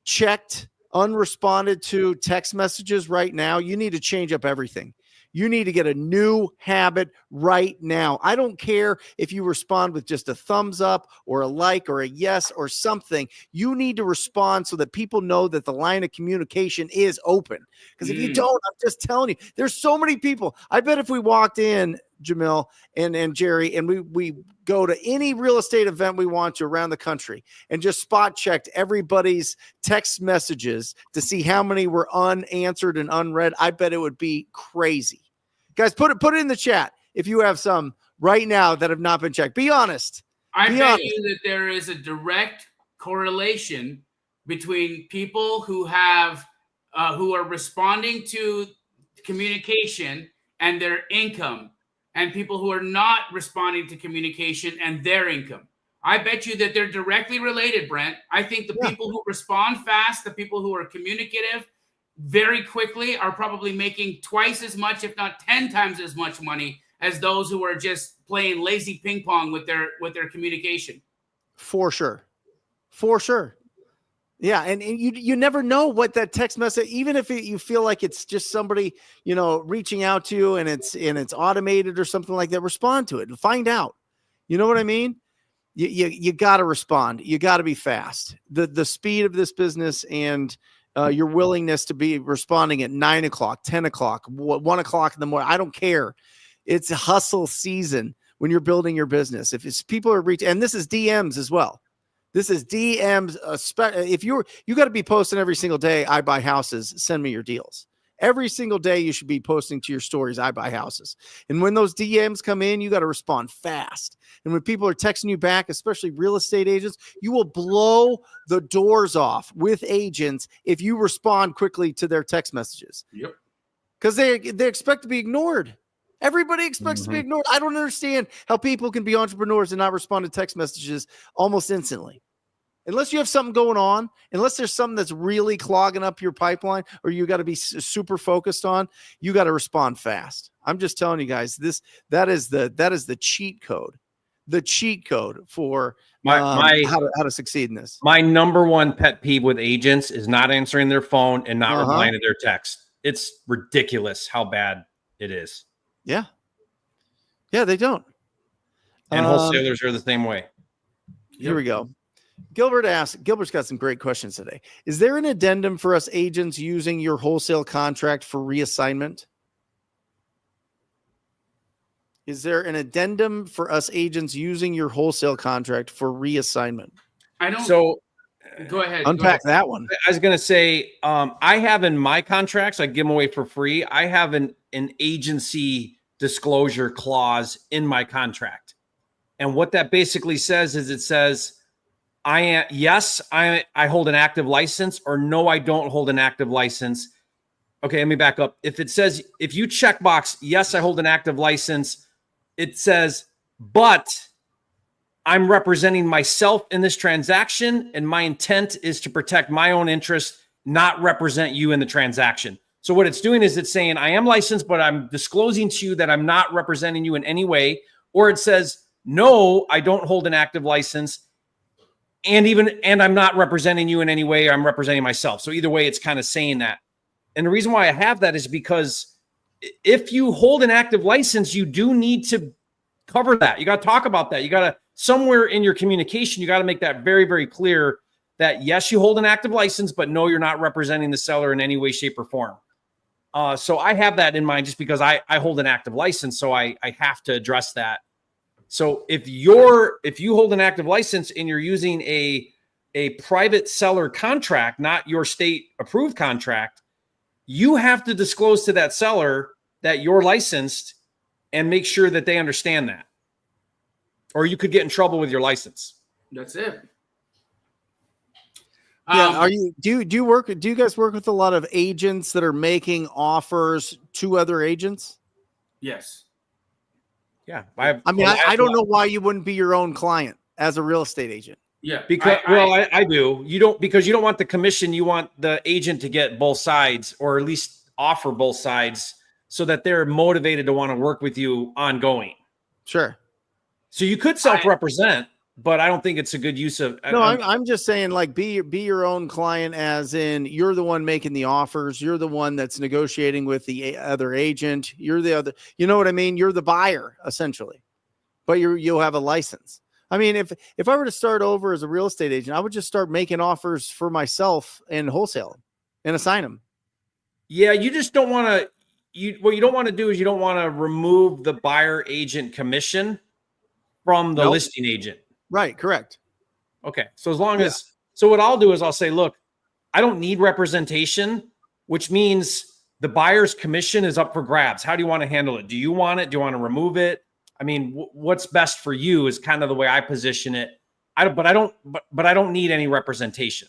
unchecked, unresponded to text messages right now, you need to change up everything. You need to get a new habit right now. I don't care if you respond with just a thumbs up or a like or a yes or something. You need to respond so that people know that the line of communication is open. Because if you don't, I'm just telling you, there's so many people. I bet if we walked in, Jamil and Jerry, and we go to any real estate event we want to around the country and just spot checked everybody's text messages to see how many were unanswered and unread, I bet it would be crazy. Guys, put it in the chat if you have some right now that have not been checked. Be honest. I bet you that there is a direct correlation between people who have who are responding to communication and their income, and people who are not responding to communication and their income. I bet you that they're directly related, Brent. I think the people who respond fast, the people who are communicative very quickly, are probably making twice as much, if not 10 times as much money as those who are just playing lazy ping pong with their communication. For sure. Yeah, and you never know what that text message, even if you feel like it's just somebody, reaching out to you and it's automated or something like that, respond to it and find out. You know what I mean? You got to respond. You got to be fast. The speed of this business and your willingness to be responding at 9 o'clock, 10 o'clock, 1 o'clock in the morning. I don't care. It's a hustle season when you're building your business. If it's people are reaching, and this is DMs as well. This is DMs. If you got to be posting every single day, I buy houses, send me your deals. Every single day you should be posting to your stories, I buy houses. And when those DMs come in, you got to respond fast. And when people are texting you back, especially real estate agents, you will blow the doors off with agents if you respond quickly to their text messages. Yep. Because they expect to be ignored. Everybody expects to be ignored. I don't understand how people can be entrepreneurs and not respond to text messages almost instantly. Unless you have something going on, unless there's something that's really clogging up your pipeline or you got to be super focused on, you got to respond fast. I'm just telling you guys, that is the cheat code. The cheat code for how to succeed in this. My number one pet peeve with agents is not answering their phone and not replying to their text. It's ridiculous how bad it is. Yeah, they don't. And wholesalers are the same way. Here we go. Gilbert's got some great questions today. Is there an addendum for us agents using your wholesale contract for reassignment? Is there an addendum for us agents using your wholesale contract for reassignment? I don't. So go ahead. Unpack that one. I was going to say, I have in my contracts, I give them away for free. I have an agency disclosure clause in my contract. And what that basically says is it says, I hold an active license, or no, I don't hold an active license. Okay, let me back up. If you checkbox, yes, I hold an active license, it says, but I'm representing myself in this transaction, and my intent is to protect my own interest, not represent you in the transaction. So what it's doing is it's saying, I am licensed, but I'm disclosing to you that I'm not representing you in any way. Or it says, no, I don't hold an active license, and I'm not representing you in any way. I'm representing myself. So either way, it's kind of saying that. And the reason why I have that is because if you hold an active license, you do need to cover that. You got to talk about that. You got to, somewhere in your communication, you got to make that very, very clear that yes, you hold an active license, but no, you're not representing the seller in any way, shape, or form. So I have that in mind just because I hold an active license. So I have to address that. So if you hold an active license and you're using a private seller contract, not your state approved contract, you have to disclose to that seller that you're licensed and make sure that they understand that, or you could get in trouble with your license. That's it. Yeah. Do you guys work with a lot of agents that are making offers to other agents? Yes. Yeah. I don't know why you wouldn't be your own client as a real estate agent. Yeah. Because I do. Because you don't want the commission. You want the agent to get both sides, or at least offer both sides, so that they're motivated to want to work with you ongoing. Sure. So you could self-represent, but I don't think it's a good use of. No, I'm just saying, like, be your own client, as in you're the one making the offers. You're the one that's negotiating with the other agent. You're the other, you know what I mean? You're the buyer essentially, but you'll have a license. I mean, if I were to start over as a real estate agent, I would just start making offers for myself and wholesale and assign them. Yeah. You just don't want to, what you don't want to do is you don't want to remove the buyer agent commission from the listing agent. Right. Correct. Okay. So so what I'll do is I'll say, look, I don't need representation, which means the buyer's commission is up for grabs. How do you want to handle it? Do you want it? Do you want to remove it? I mean, what's best for you is kind of the way I position it. But I don't need any representation.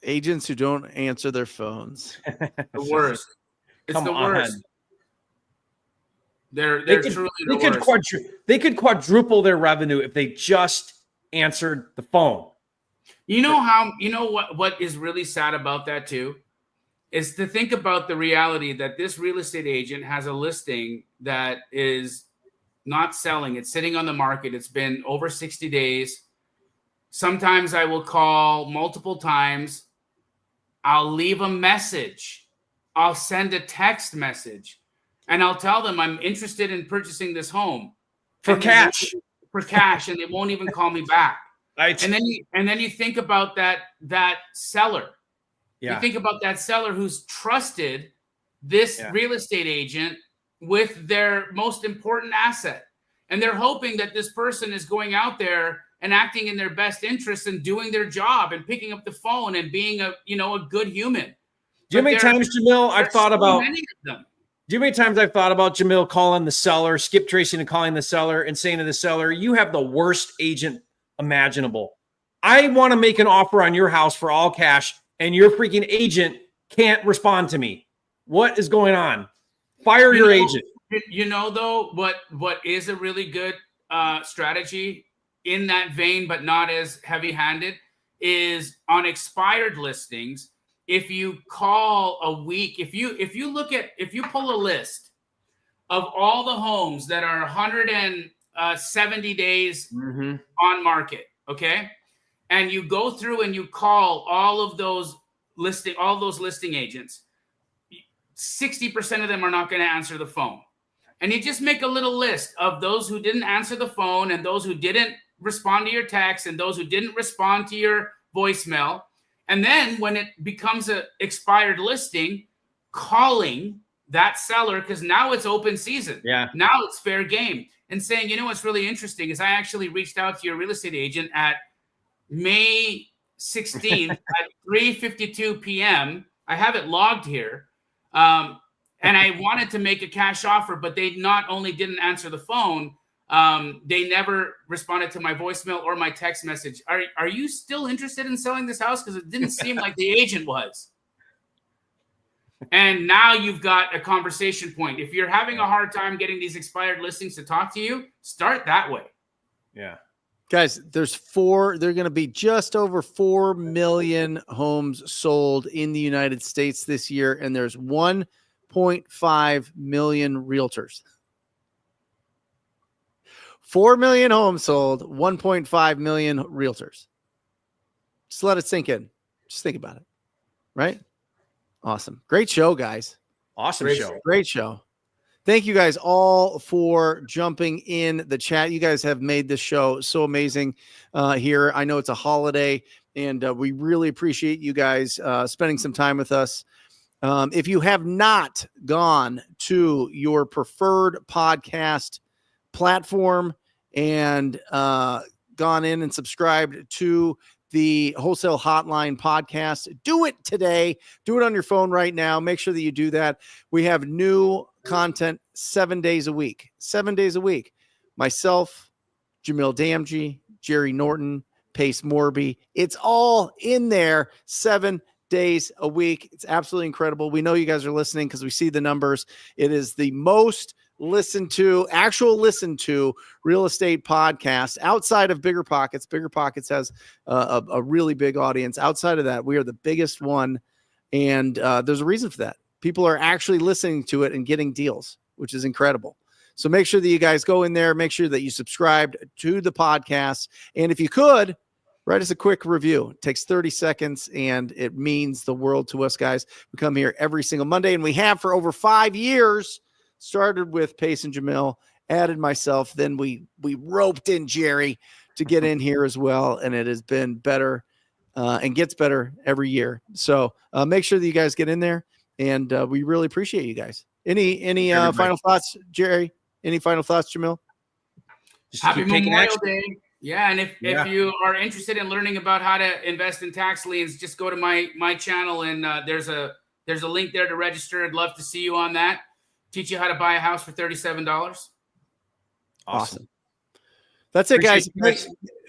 Agents who don't answer their phones. The worst. It's the worst. They're truly the worst. They could quadruple their revenue if they just answered the phone. You know what is really sad about that too, is to think about the reality that this real estate agent has a listing that is not selling. It's sitting on the market. It's been over 60 days. Sometimes I will call multiple times. I'll leave a message. I'll send a text message, and I'll tell them I'm interested in purchasing this home for cash, and they won't even call me back. Right. And then you think about that seller. Yeah. You think about that seller who's trusted this real estate agent with their most important asset, and they're hoping that this person is going out there and acting in their best interest and doing their job and picking up the phone and being a good human. Do you know how many times, Jamil, I've thought about Jamil calling the seller, skip tracing and calling the seller and saying to the seller, you have the worst agent imaginable. I want to make an offer on your house for all cash, and your freaking agent can't respond to me. What is going on? Fire your agent. Though, what is a really good strategy in that vein, but not as heavy-handed, is on expired listings. If you call a week, if you pull a list of all the homes that are 170 days on market, okay, and you go through and you call all those listing agents, 60% of them are not going to answer the phone. And you just make a little list of those who didn't answer the phone, and those who didn't respond to your text, and those who didn't respond to your voicemail. And then when it becomes an expired listing, calling that seller, because now it's open season. Yeah. Now it's fair game. And saying, what's really interesting is I actually reached out to your real estate agent at May 16th at 3:52 p.m. I have it logged here. And I wanted to make a cash offer, but they not only didn't answer the phone, they never responded to my voicemail or my text message. Are you still interested in selling this house? Because it didn't seem like the agent was. And now you've got a conversation point. If you're having a hard time getting these expired listings to talk to you, start that way. Yeah. Guys, they're going to be just over 4 million homes sold in the United States this year. And there's 1.5 million realtors. 4 million homes sold, 1.5 million realtors. Just let it sink in. Just think about it. Right? Awesome. Great show, guys. Awesome show. Great show. Thank you guys all for jumping in the chat. You guys have made this show so amazing here. I know it's a holiday, and we really appreciate you guys spending some time with us. If you have not gone to your preferred podcast platform and gone in and subscribed to the Wholesale Hotline podcast. Do it today. Do it on your phone right now. Make sure that you do that. We have new content 7 days a week. 7 days a week. Myself, Jamil Damji, Jerry Norton, Pace Morby. It's all in there 7 days a week. It's absolutely incredible. We know you guys are listening because we see the numbers. It is the most listened to real estate podcast outside of Bigger Pockets. Bigger Pockets has a really big audience. Outside of that, we are the biggest one. And there's a reason for that. People are actually listening to it and getting deals, which is incredible. So make sure that you guys go in there, make sure that you subscribe to the podcast. And if you could, write us a quick review. It takes 30 seconds and it means the world to us, guys. We come here every single Monday, and we have for over 5 years. Started with Pace and Jamil, added myself, then we roped in Jerry to get in here as well, and it has been better and gets better every year. So make sure that you guys get in there, and we really appreciate you guys. Any final thoughts, Jerry? Any final thoughts, Jamil? Happy Memorial Day. Yeah, and if you are interested in learning about how to invest in tax liens, just go to my channel, and there's a link there to register. I'd love to see you on that. Teach you how to buy a house for $37. Awesome. That's it, guys.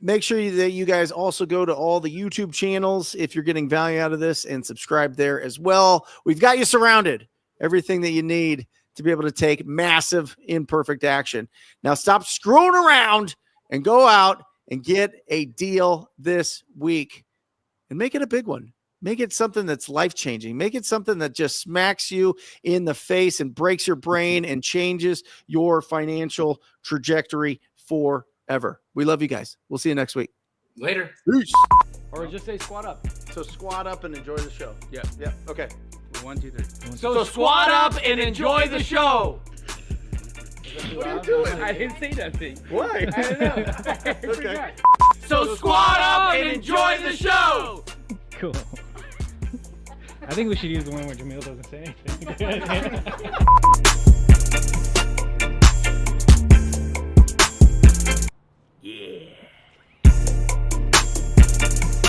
Make sure that you guys also go to all the YouTube channels if you're getting value out of this, and subscribe there as well. We've got you surrounded. Everything that you need to be able to take massive imperfect action. Now stop screwing around and go out and get a deal this week and make it a big one. Make it something that's life-changing. Make it something that just smacks you in the face and breaks your brain and changes your financial trajectory forever. We love you guys. We'll see you next week. Later. Peace. Or just say squat up. So squat up and enjoy the show. Yeah. Yeah. Okay. 1, 2, 3. So squat up and enjoy the show. What are you doing? I didn't say nothing. Why? I don't know. Okay. So squat up and enjoy the show. Cool. I think we should use the one where Jamil doesn't say anything.